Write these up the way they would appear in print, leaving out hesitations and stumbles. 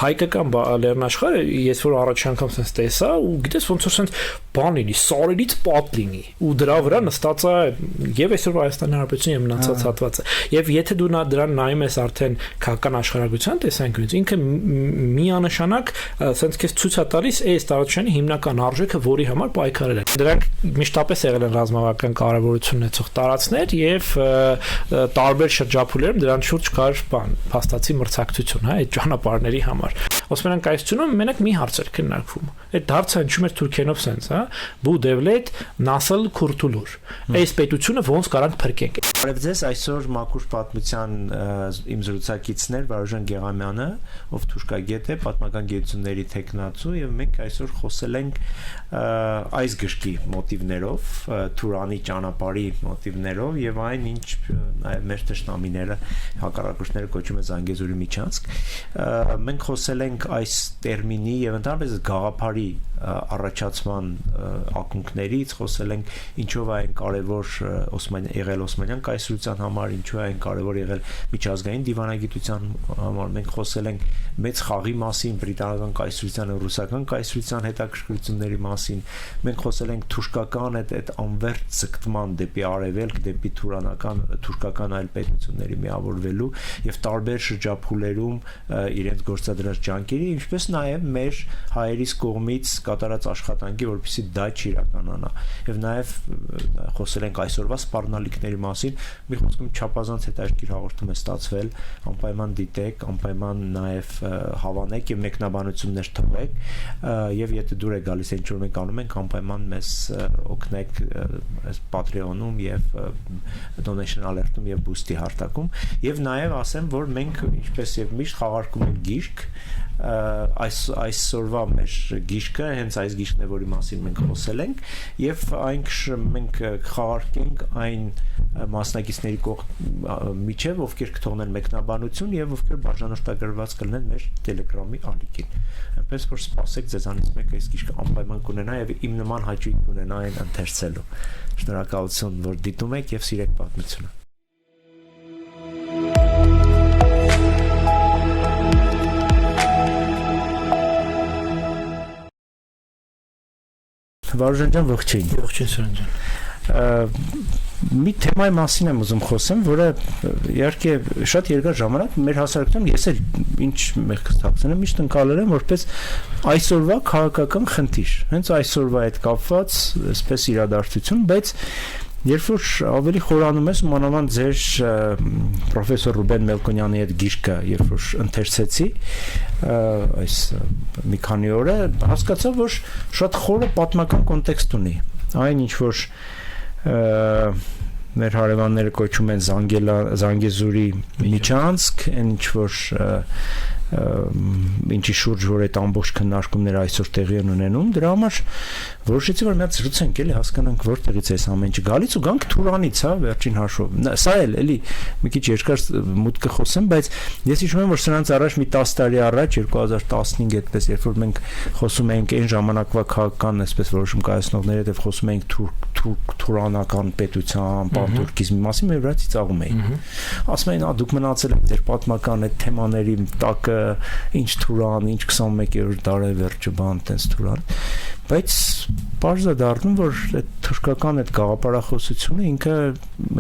հայկական լեռնաշխարհը ես որ առաջ անգամ sense տեսա ու գիտես ոնց որ sense բան լինի, սարերից պատ լինի ու դրա վրա նստած է եւ այսօր Հայաստանի Հանրապետությունը մնացած հատվածը։ Եվ եթե դու դրան նայում ես արդեն քաղաքական աշխարհագրության տեսանկյունից, ինքը միանշանակ sense քեզ ցույց է տալիս այս տարածաշրջանի հիմնական արժեքը, որի համար պայքարել են։ Դրանք միշտապես եղել են ռազմավարական կարևորություն ունեցող տարածքներ եւ տարբեր շրջափուլերում դրանց շուրջ կար փաստացի մրցակցություն, այդ ճանապարհների համար։ Osmanlı կայսությունում մենակ մի հարց էր քննարկվում։ Այդ հարցը հնչում էր թուրքերենով sense, բու դևլետ նասլ քուրտուլուր։ Այս պետությունը ոնց կարանք փրկենք։ Բարև ձեզ, այսօր մաքուր պատմության իմ զրուցակիցներ Վարուժան Գեղամյանը, ով թուրքագետ է, պատմական գիտությունների տեխնացու, եւ մենք այսօր խոսել ենք այս գրքի մոտիվներով, Թուրանի ճանապարհի մոտիվներով եւ այն ինչ մեր ճշտամիները հակառակորդները կոչում են Զանգեզուրի միջանցք։ Մենք խոսել ենք այս տերմինի եւ ընդհանրապես գաղափարի առաջացման ակունքներից, խոսել ենք ինչով է այն կարևոր Օսմանյան կայսրության համար, ինչու է այն կարևոր եղել միջազգային դիվանագիտության համար։ Մենք խոսել ենք մեծ խաղի մասին, բրիտանական կայսրության ու ռուսական կայսրության հետաքրքրությունների մասին։ Մենք խոսել ենք թուրքական այդ անվերջ ձգտման դեպի արևելք, դեպի թուրքական այլ պետությունների միավորվելու եւ տարբեր շրջափուլերում իրենց գործադրած ջանքերի, ինչպես նաեւ մեր հայերիս կողմից կատարած աշխատանքի, որպեսզի դա չիրականանա։ Եվ նաեւ խոսել ենք այսօրվա սպառնալիքների մասին, մի խոսքում չափազանց հետաքրքիր հաղորդում է ստացվել, անպայման դիտեք, անպայման նաեւ հավանեք եւ մեկնաբանություններ թվեք, եւ եթե դուր է գալիս ինչ որ մենք անում ենք, անպայման մեզ օգնեք այս Patreon-ում եւ donation alert-ում եւ boost-ի հարթակում, եւ նաեւ ասեմ, որ մենք ինչպես եւ միշտ խաղարկում ենք գիրք, այսօրվա մեր գիրքը հենց այս գիրքն է, որի մասին մենք խոսել ենք, եւ մենք խաղարկենք այն մասնակիցների միջև, ովքեր կթողնեն մեկնաբանություն եւ ովքեր բաժանորդագրված կլինեն մեր Telegram-ի ալիքին։ Այնպես որ սպասեք, ձեզանից մեկը այս գիրքը անպայման կունենա եւ իմ նման հաճույք կունենա այն ընթերցելու։ Շնորհակալություն, որ դիտում եք եւ սիրեք պատմությունը։ Վարուժան ջան, ողջույն։ Ողջույն Սուրեն ջան։ Մի թեմայի մասին եմ ուզում խոսեմ, որը իհարկե շատ երկար ժամանակ մեր հասարակությունում ես էլ ինչ մեղքստացել եմ, միշտ ընկալել եմ որպես այսօրվա քաղաքական խնդիր։ Հենց այսօրվա հետ կապված այսպես իրադարձություն, բայց երբ որ ավելի խորանում ես մանավանդ ձեր պրոֆեսոր Ռուբեն Մելքոնյանի հետ գիրքը, երբ որ ընթերցեցի այս մի քանի օր, հասկացա, որ շատ խորը պատմական կոնտեքստ ունի։ Այն ինչ որ մեր հարևանները կոչում են Զանգեզուրի միջանցք, այն ինչ որ ինչի շուրջ որ այդ ամբողջ քննարկումները այսօր տեղի են ունենում, դրա համար որոշեցի որ մի հատ զրուցենք, էլի հասկանանք որտեղից է այս ամեն ինչը գալիս ու գանք Թուրանից, հա, վերջին հաշվով։ Սա էլի մի քիչ երկար մուտքը խոսեմ, բայց ես հիշում եմ որ սրանից առաջ մի 10 տարի առաջ 2015 այդպես երբ որ մենք խոսում էինք այն ժամանակվա քաղաքական այսպես որոշում կայացնողների հետ խոսում էինք թուրանական պետության, պանթուրքիզմի մասին, մեր վրացի ծաղում էին։ Ասում էին, դուք մնացել եք ձեր պատմական այդ թեմաների տակ ինչ Թուրան, ինչ 21-րդ դարի վերջը բան տենց Թուրան, բայց պարզ է դառնում, որ այդ թուրքական այդ գաղափարախոսությունը ինքը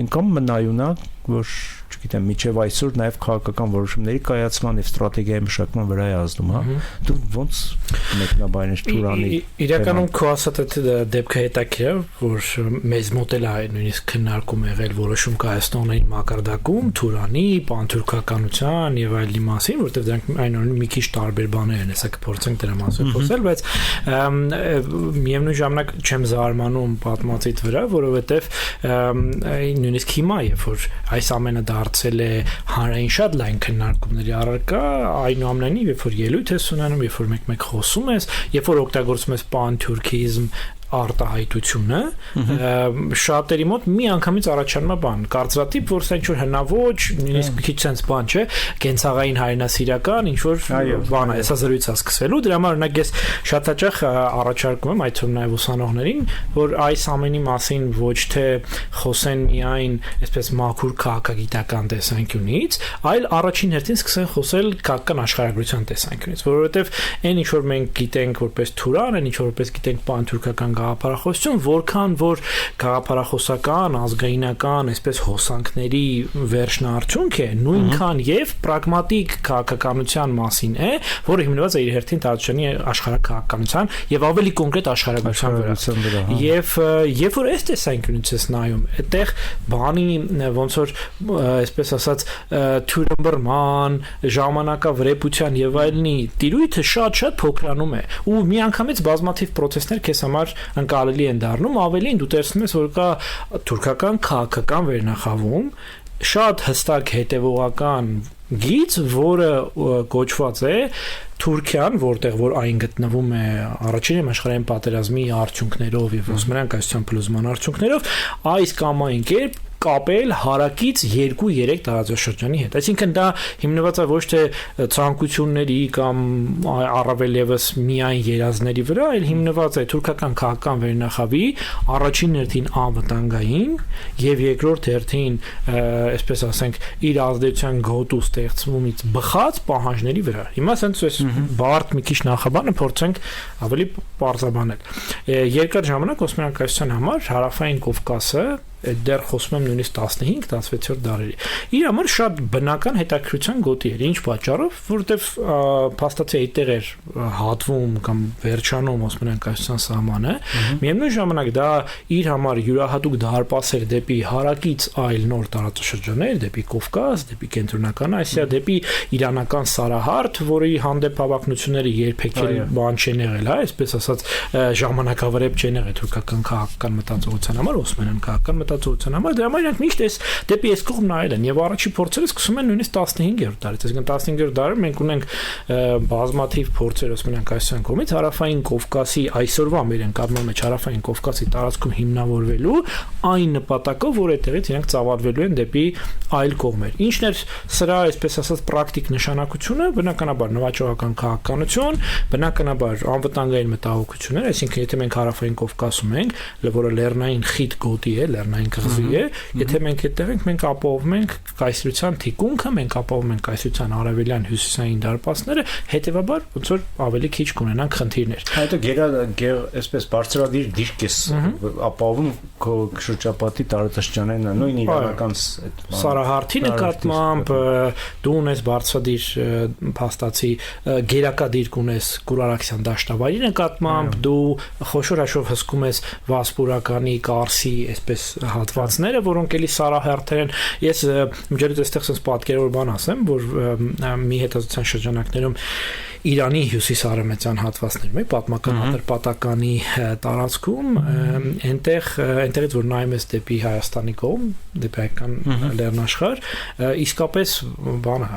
անգամ մնայունակ, որ չգիտեմ, միջև այսօր նաև քաղաքական որոշումների կայացման եւ ստրատեգիայի մշակման վրա է ազդում, հա։ Դու ոնց մեկնաբանես Թուրանի։ Իրականում քո ասած դեպքը հետաքրքիր է, որ մեզ մոտ էլ է նույնիսկ քննարկում եղել որոշում կայացնողների մակարդակում Թուրանի, պանթուրքականության եւ այլնի մասին, որտեղ դրանք այնօր մի քիչ տարբեր բաներ են, հեսա կփորձենք դրա մասին խոսել, բայց միևնույն ժամանակ չեմ զարմանում պատմածից վրա, որովհետեւ նույնիսկ հիմա, երբ որ այս ամենը դարձել է հանրային շատ լայն քննարկումների առարկա, այնուամենայնիվ, երբ որ ելույթ ես ունենում, երբ որ մեկ խոսում ես, երբ որ օգտագործում ես պանթուրքիզմ, արտահայտությունը շատերի մոտ մի անգամից առաջանում է բան կարծրատիպ որ սա ինչ-որ հնաոճ նույնիսկ քիչ sense բան չէ կենցաղային հայրենասիրական ինչ-որ բան է հեսա զրույցը սկսվելու դրա համար օրինակ ես շատ հաճախ առաջարկում եմ այդ թվում նաև ուսանողներին որ այս ամենի մասին ոչ թե խոսեն միայն այսպես մաքուր քաղաքագիտական տեսանկյունից այլ առաջին հերթին սկսեն խոսել քաղաքական աշխարհագրության տեսանկյունից որովհետև այն ինչ որ մենք գիտենք որպես թուրան այն ինչ որ որպես գիտենք պանթուրքական գաղափարախոսություն, որքան որ գաղափարախոսական, ազգայնական, այսպես հոսանքների վերջնարդյունք է, նույնքան եւ պրագմատիկ քաղաքականության մասին է, որը հիմնված է իր հերթին տարածաշրջանի աշխարհակաղակականության եւ ավելի կոնկրետ աշխարհագրության վրա։ Եվ երբ որ այս տեսանկյունից ես նայում, այդտեղ բանի ոնց որ այսպես ասած թյուրըմբռնման, ժամանակավրեպության եւ այլնի տիրույթը շատ փոքրանում է ու միանգամից բազմաթիվ process-ներ քեզ համար անկարելի են դառնում, ավելին դու տեսնում ես, որ կա թուրքական քաղաքական վերնախավում, շատ հստակ հետևողական գիծ, որը կոչված է Թուրքիան, որտեղ որ այն գտնվում է առաջին համաշխարհային պատերազմի արդյունքներով եւ ռուսմերան կայսրության փլուզման արդյունքներով, այս կամ այն կերպ կապել հարակից 2-3 տարածաշրջանի հետ։ Այսինքն դա հիմնված է ոչ թե ցանկությունների կամ առավել եւս միայն երազների վրա, այլ հիմնված է թուրքական քաղաքական վերնախավի առաջին հերթին անվտանգային եւ երկրորդ հերթին, այսպես ասենք, իր ազդեցության գոտու ստեղծումից բխած պահանջների վրա։ Հիմա ասենք այս բարդ մի քիչ նախաբանը փորձենք ավելի պարզաբանել։ Երկար ժամանակ Օսմանյան կայսրության համար հարավային Կովկասը դեռ խոսում եմ նույնիսկ 15-16-րդ դարերի։ Իր համար շատ բնական հետաքրքրության գոտի էր։ Ինչ պատճառով, որովհետև փաստացի այդտեղ էր հատվում կամ վերջանում Օսմանյան կայսրության սահմանը, միևնույն ժամանակ դա իր համար յուրահատուկ դարպաս էր դեպի հարակից այլ նոր տարածաշրջաններ, դեպի Կովկաս, դեպի Կենտրոնական Ասիա, դեպի իրանական Սարահարթ, որի հանդեպ հավակնությունները երբեք էլ բան չեն եղել, հա, այսպես ասած ժամանակավրեպ չեն եղել թուրքական քաղաքական մտածողության համար, Օսմանյան քաղաքական մտածողության համար, դրա համար իրանք միշտ էս դեպի այս կողմ նայել են եւ առաջի փորձերը սկսում են նույնիսկ 15-րդ դարից, այսինքն 15-րդ դարը մենք ունենք բազմաթիվ փորձեր Օսմանյան կայսրության կողմից հարավային Կովկասի այսօրվա մեր ընկալման մեջ հարավային Կովկասի տարածքում հիմնավորվելու այն նպատակով, որ այդտեղից իրանք ծավալվելու են դեպի այլ կողմեր։ Ինչն էր սրա, այսպես ասած, պրակտիկ նշանակությունը, բնականաբար նվաճողական քաղաքականություն, բնականաբար անվտանգային մտահոգություններ, այսինքն եթե մենք հարավային Կովկասում ենք, որը լեռնային խիտ գոտի է, լեռնային կղզի է, եթե մենք այդտեղ ենք, մենք ապահովում ենք կայսրության թիկունքը, մենք ապահովում ենք կայսրության արևելյան հյուսիսային դարպասները, հետեւաբար ոնց որ ավելի քիչ կունենանք խնդիրներ։ Հետո այսպես բարձրադիր դիրք է ապահովում քո շրջապատի տարածաշրջանային նույն իրանական Սարահարթի նկատմամբ դու ունես բարձրադիր փաստացի գերակա դիրք ունես Կուրարաքսյան դաշտավայրի նկատմամբ, դու խոշոր հաշվով հսկում ես Վասպուրականի Կարսի այսպես հատվածները, որոնք էլի Սարահարթեր են։ Ես միջերից այստեղ sense պատկերավոր բան ասեմ, որ մի հետազոտության շրջանակներում Իրանի հյուսիս-արևմտյան հատվածներում է պատմական Ատրպատականի տարածքում, այնտեղից որ նայում ես դեպի Հայաստանի կողմ, դեպի հայկական լեռնաշխարհ, իսկապես բանը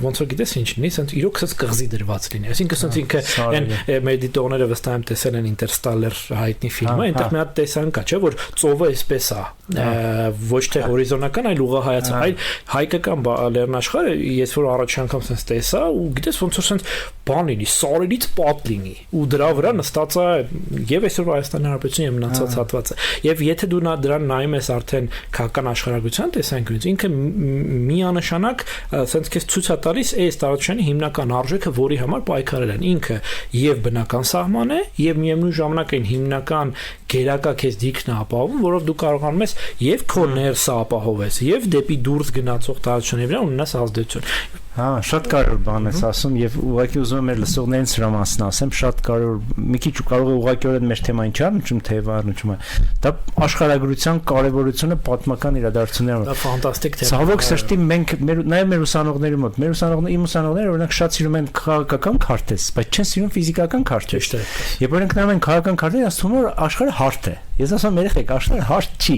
ոնց որ գիտես ինչն է, ասենց իրոք sense կղզի դրված լինի։ Այսինքն sense ինքը այն մեր դիտողները վստահ եմ տեսել են Interstellar հայտնի ֆիլմը, այնտեղ մի հատ տեսան կա, չէ, որ ծովը այսպես է, ոչ թե հորիզոնական, այլ ուղղահայացան, այլ հայկական լեռնաշխարհը, ես որ առաջ անգամ sense տեսա ու գիտես ոնց որ sense բան լինի, սարերից պատ լինի ու դրա վրա նստած է եւ այսօր Հայաստանի Հանրապետության մնացած հատվածը։ Եվ եթե դու դրան նայում ես արդեն քաղաքական աշխարհագրության տեսանկյունից, ինքը միանշանակ sense քեզ ցույց է տալիս այս տարածաշրջանի հիմնական արժեքը, որի համար պայքարել են։ Ինքը եւ բնական սահման է, եւ միևնույն ժամանակ այն հիմնական գերակա քեզ դիրքն է ապահովում, որով դու կարողանում ես եւ քո ներսը ապահովես, եւ դեպի դուրս գնացող տարածաշրջանի վրա ունենաս ազդեցություն։ Հա, շատ կարևոր բան ես ասում եւ ուղղակի ուզում եմ մեր լսողներին սրա մասին ասեմ, շատ կարևոր, մի քիչ կարող է ուղղակիորեն մեր թեման չի առնչում, թե առնչում է։ Դա աշխարհագրության կարևորությունը պատմական իրադարձություններում։ Դա ֆանտաստիկ թեմա։ Ցավոք սրտի մենք նաեւ մեր ուսանողների մոտ, իմ ուսանողները օրինակ շատ սիրում են քաղաքական քարտեզ, բայց չեն սիրում ֆիզիկական քարտեզ։ Երբ օրինակ նայում են քաղաքական քարտեզ, ասում են որ աշխարհը հարթ է։ Ես ասում եմ երեխեք, աշխարհը հարթ չի։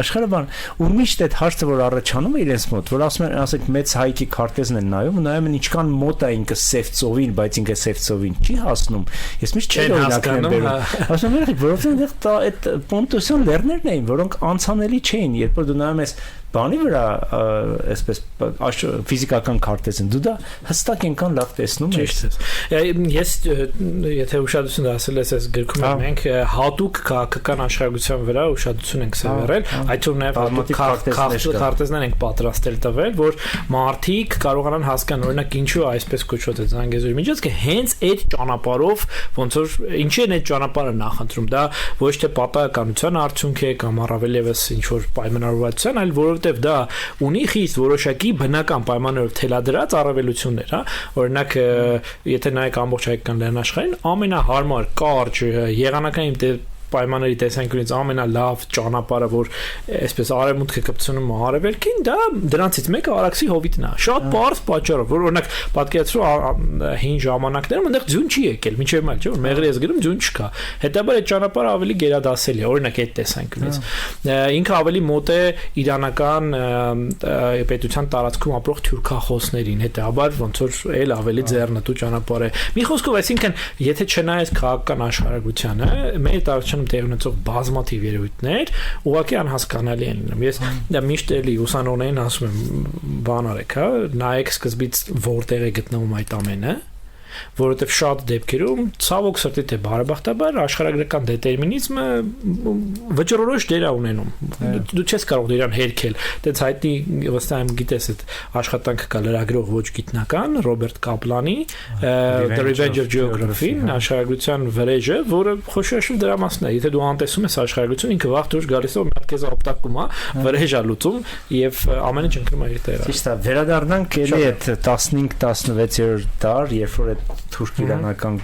Աշխարհը բան ու միշտ այդ հարցը որ առաջանում է իրենց մոտ, որ ասում են, ասենք մեծ հայկի քարտեզն են նայում, նայում, նայում են ինչքան մոտ է ինքը Սևծովին, բայց ինքը Սևծովին չի հասնում։ Ես միշտ չեմ օրինակներ ասում եմ, որովհետեւ այդ Պոնտոսյան լեռներն էին, որոնք անցանելի չէին, երբ որ դու նայում ես բանի վրա, այսպես ֆիզիկական քարտեզն դու դա հստակ այնքան լավ տեսնում ես։ Ես եթե ուշադրություն դարձել ես այս գրքում մենք հատուկ քաղաքական աշխարհագրության վրա ուշադրություն ենք սևեռել, այդ թվում նաև քարտեզներ ենք պատրաստել տվել, որ մարդիկ կարողանան հասկանալ, օրինակ ինչու այսպես կոչված է Զանգեզուրի միջոցը, հենց այդ ճանապարհով ոնց որ ինչի են այդ ճանապարհը նախընտրում, դա ոչ թե պատահականության արդյունք է կամ առավել եւս ինչ որ պայմանավորվածության, այլ որովհետեւ դա ունի խիստ որոշակի բնական պայմաններով թելադրած առավելություններ, հա, օրինակ եթե նայեք ամբողջ հայկական լեռնաշխարհին ամենահարմար կարճ եղանակային պայմանների տեսանկյունից ամենալավ ճանապարհը, որ այսպես արևմուտքը կպցնում է արևելքին, դա դրանցից մեկը Արաքսի հովիտն է։ Շատ բարձ պատճառով, որ օրինակ պատկերացրու հին ժամանակներում այնտեղ ձյուն չի եկել, մինչև այլ չէ, որ մեղրի ես գրում ձյուն չկա։ Հետաբար այդ ճանապարհը ավելի գերադասելի է, օրինակ այդ տեսանկյունից։ Ինքը ավելի մոտ է իրանական պետության տարածքում ապրող թուրքախոսներին, հետաբար ոնց որ էլ ավելի ձեռնտու ճանապարհ է։ Մի խոսքով, այսինքն, եթե չնայես քաղաքական աշխարհագրությանը, մեր տարածքում տեղ ունեցող բազմաթիվ երևույթներ ուղղակի անհասկանալի են լինում։ Ես դա միշտ էլի ուսանողներին ասում եմ, բան արեք, հա, նայեք սկզբից որտեղ է գտնվում այդ ամենը, որովհետև շատ դեպքերում ցավոք սրտի թե բարեբախտաբար աշխարհագրական դետերմինիզմը վճռորոշ դեր է ունենում։ Դու չես կարող իրան հերքել։ Դից հայտնի վստահ եմ գիտես այդ աշխատանքը կա լրագրող ոչ գիտնական Ռոբերտ Կապլանի The Revenge of Geography-ն, աշխարհագրության վրեժը, որը խոշորաշուտ դրա մասն է։ Եթե դու անտեսում ես աշխարհագրություն, ինքը վաղ դուրս գալիս է ու մի հատ քեզ ապտակում է, վրեժ է լուծում եւ ամեն ինչ ընկնում է իր տեղը։ Ճիշտ է, վերադառնանք էլի այդ 15-16-րդ դար, երբ որ թուրք-իրանական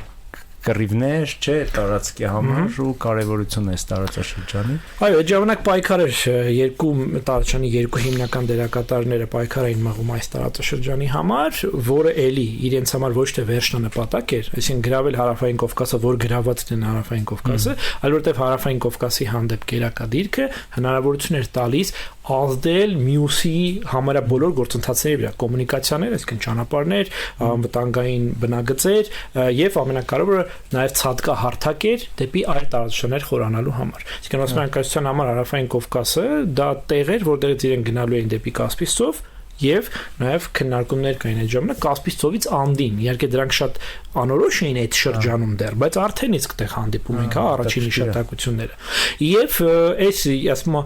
կռիվներ, չէ, տարածքի համար ու կարևորությունը այս տարածաշրջանի։ Այո, այդ ժամանակ պայքարեր երկու տարածաշրջանի երկու հիմնական դերակատարները պայքար էին մղում այս տարածաշրջանի համար, որը էլի իրենց համար ոչ թե վերջնանպատակ էր, այսինքն գրավել Հարավային Կովկասը, որ գրաված դեն Հարավային Կովկասը, այլ որտեղ Հարավային Կովկասի հանդեպ գերակա դիրքը հնարավորություն էր տալիս ազդել մյուսի համարյա բոլոր գործընթացների վրա, կոմունիկացիաներ, այսինքն ճանապարհներ, անվտանգային բնագծեր եւ ամենակարևորը նաև ցածկա հարթակեր դեպի այլ տարածաշրջաններ խորանալու համար։ Այսինքն ասում համար Հարավային Կովկասը դա տեղ էր, որտեղից իրեն գնալու էին դեպի Կասպից ծով եւ նաև քննարկումներ կային այդ ժամանակ Կասպից ծովից Անդին։ Իհարկե դրանք շատ անորոշ էին այդ շրջանում դեռ, բայց արդեն իսկ այդտեղ հանդիպում ենք, հա, առաջին հիշատակությունները։ Եվ այս ասում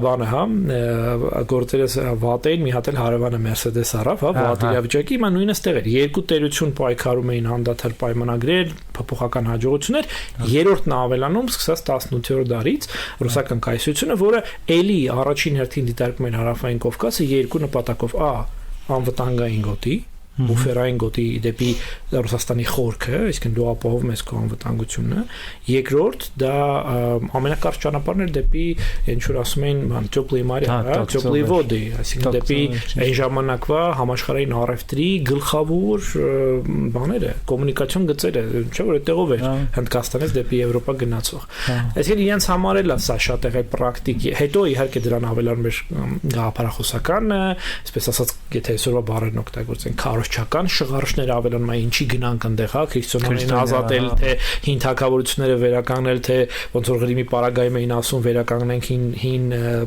բանը, հա, գործերս վատ էին, մի հատ էլ հարևանը Mercedes առավ, հա, վատ իրավիճակի, հիմա նույնը ստեղ էր։ Երկու տերություն պայքարում էին անդադար պայմանագրեր, փոփոխական հաջողություններ, երրորդն ավելանում սկսած 18-րդ դարից ռուսական կայսրությունը, որը էլի առաջին հերթին դիտարկում էր Հարավային Կովկասը երկու նպատակով անվտանգային գոտի, բուֆերային գոտի դեպի Ռուսաստանի խորքը, այսինքն դու ապահովում ես քո անվտանգությունը, երկրորդ դա ամենակարճ ճանապարհն էր դեպի ինչ որ ասում էին Teplые моря, Teplые воды, այսինքն դեպի այն ժամանակվա համաշխարհային առևտրի գլխավոր բաները, կոմունիկացիոն գծերը, չէ՞ որ այդտեղով էր Հնդկաստանից դեպի Եվրոպա գնացող։ Այսինքն իրենց համար էլ սա շատ է պրակտիկ։ Հետո իհարկե դրան ավելանում էր գաղափարախոսական, այսպես ասած, եթե այսօրվա բառերն օգտագործենք, չական շղարշներ ավելանում են ինչի գնանք այնտեղ, հա, քրիստոնյաներին ազատել, թե հին թագավորությունները վերականգնել, թե ոնց որ Ղրիմի պարագայում էին ասում վերականգնենք հին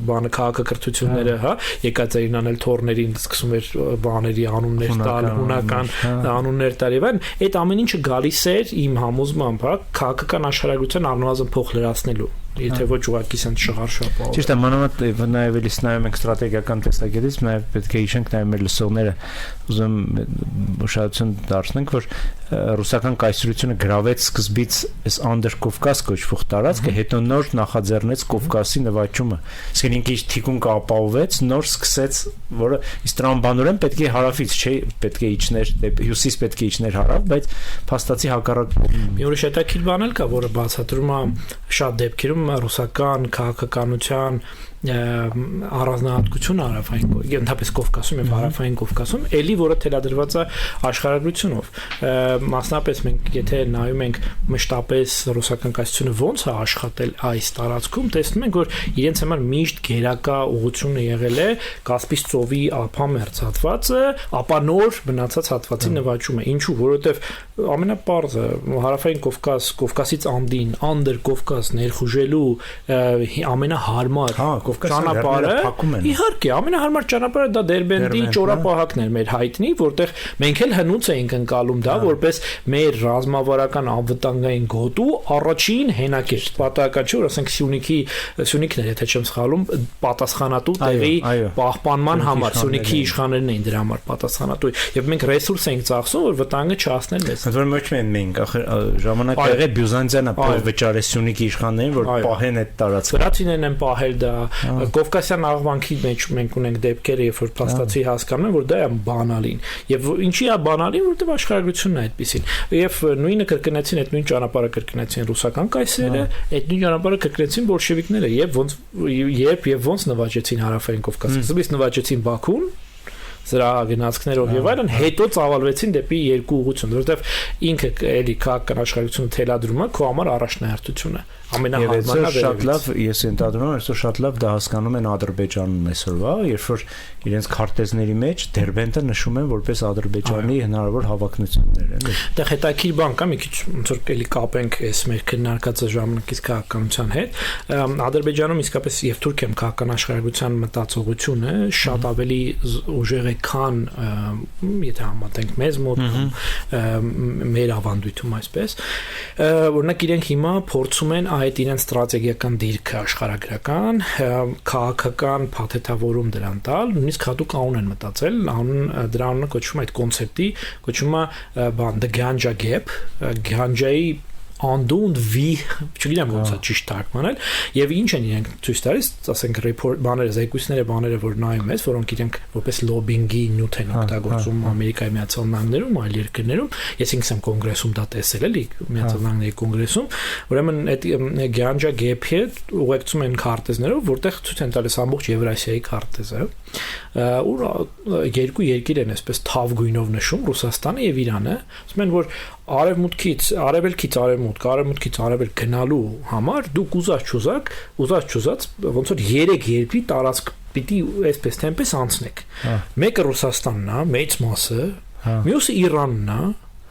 բանը քաղաքակրթությունները, հա, եկած էին անել թորներին, սկսում էր բաների անուններ տալ, հունական անուններ տալ եւ այլն, այդ ամեն ինչը գալիս էր իմ համոզմամբ, հա, քաղաքական աշխարհագրության առնվազն փոխ լրացնելու եթե ոչ ուղղակի սենց շղարշապ։ Ճիշտ է, մանավանդ նաև էլի նայում ենք ստրատեգիական տեսակետից, նաև պետք է հիշենք նաև մեր լսողները, ուզում ուշադրություն դարձնենք, որ ռուսական կայսրությունը գրավեց սկզբից այս Անդեր-Կովկաս կոչվող տարածքը, հետո նոր նախաձեռնեց Կովկասի նվաճումը։ Իսկեն ինքը իր թիկունքը ապահովեց, նոր սկսեց, որը իստրամբանորեն պետք է հարավից, չէ, պետք է իջներ, հյուսիս պետք է իջներ հարավ, բայց փաստացի հակառակ։ Մի ուրիշ հետաքրքիր բան էլ կա, որը բացատրում է շատ դեպքերում ռուսական քաղաքականության առանձնահատկություն հարավային ընդհանրապես Կովկասում եւ հարավային Կովկասում, ելի որը թելադրված է աշխարհագրությունով։ Մասնապես մենք եթե նայում ենք մշտապես ռուսական կայսրությունը ոնց է աշխատել այս տարածքում, տեսնում ենք, որ իրենց համար միշտ գերակա ուղղությունը եղել է Կասպից ծովի ափամերձ հատվածը, ապա նոր մնացած հատվածի նվաճումը։ Ինչու՞, որովհետեւ ամենապարզը հարավային Կովկաս, Կովկասից Անդին, Անդր Կովկաս ներխուժելու ամենահարմար ճանապարհը, իհարկե, ամենահարմար ճանապարհը դա Դերբենտի ճորապահակն էր մեր հայտնի, որտեղ մենք էլ հնուց էինք ընկալում դա որպես մեր ռազմավարական անվտանգային գոտու առաջին հենակետ, պատահականչուր, ասենք Սյունիքն էր, եթե չեմ սխալում, պատասխանատու տեղի պահպանման համար, Սյունիքի իշխաններն էին դրա համար պատասխանատու, եւ մենք ռեսուրս էինք ծախսում, որ վտանգը չհասներ մեզ։ Որ ոչ միայն մենք, ժամանակ եղել Բյուզանդիանը վճարեց Սյունիքի իշխաններին, որ պահեն այդ տարածքը։ Վրացիներն են պահել դա, Կովկասյան աղվանքի մեջ մենք ունենք դեպքերը, երբ որ փաստացի հասկանում են, որ դա է բանալին։ Եւ ինչի է բանալին, որտեղ աշխարհագրությունն է այդպեսին։ Եվ նույնը կրկնեցին, այդ նույն ճանապարհը կրկնեցին ռուսական կայսրերը, այդ նույն ճանապարհը կրկնեցին բոլշևիկները, եւ ոնց նվաճեցին հարավային Կովկասը։ Սկզբից նվաճեցին Բաքուն, սրա գնացքներով եւ այլն, հետո ծավալվեցին դեպի երկու ուղղություն, որովհետեւ ինքը էլի քաղաքական աշխարհությունը թելադրում է քո համար առաջնահերթությունը ամենահարմարը շատ լավ, ես ընդհանրում եմ, այսօր շատ լավ դա հասկանում են Ադրբեջանն այսօրվա, երբ որ իրենց քարտեզների մեջ Դերբենտը նշում են որպես Ադրբեջանի հնարավոր հավակնություններ են։ Դա հետաքրքիր բան կա, մի քիչ ոնց որ էլի կապենք այս մեր քննարկած ժամանակից քաղաքականության հետ։ Ադրբեջանում իսկապես եւ Թուրքիայում քաղաքական աշխարհագրության մտածողությունը շատ ավելի ուժեղ է, քան եթե համատենք մեզ մոտ մեր ավանդույթում այսպես։ Օրինակ իրենք հիմա փորձում են այդ իրենց ստրատեգիական դիրքը աշխարհագրական, քաղաքական փաթեթավորում դրան տալ, նույնիսկ հատուկ անուն են մտածել, դրա անունը կոչվում է այդ կոնցեպտի, կոչվում է The Ganja Gap, Ganja-ի անդունդ վի, չգիտեմ ոնց է ճիշտ թարգմանել, եւ ինչ են իրենք ցույց տալիս, ասենք report բաները, զեկույցները, բաները, որ նայում ես, որոնք իրենք որպես լոբինգի նյութ են օգտագործում Ամերիկայի Միացյալ Նահանգներում, այլ երկրներում, ես ինքս եմ կոնգրեսում դա տեսել էլի, Միացյալ Նահանգների կոնգրեսում, ուրեմն այդ Ganja Gap-ը ուղեկցում են քարտեզներով, որտեղ ցույց են տալիս ամբողջ Եվրասիայի քարտեզը, ուր երկու երկիր են այսպես թավ գույնով նշում, Ռուսաստանը եւ Իրանը, ասում են, որ արևմուտքից արևելք գնալու համար դուք ուզած ոնց որ 3 երկրի տարածք պիտի այսպես տեմպես անցնեք։ Մեկը Ռուսաստանն է, մեծ մասը, մյուսը Իրանն է։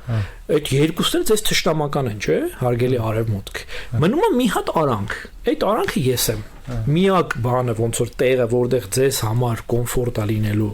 Այդ երկուսն էլ էս թշնամական են, չէ՞, հարգելի արևմուտք։ Մնում է մի հատ արանք։ Այդ արանքը ես եմ։ Միակ բանը ոնց որ տեղը, որտեղ ձեզ համար կոմֆորտ է լինելու։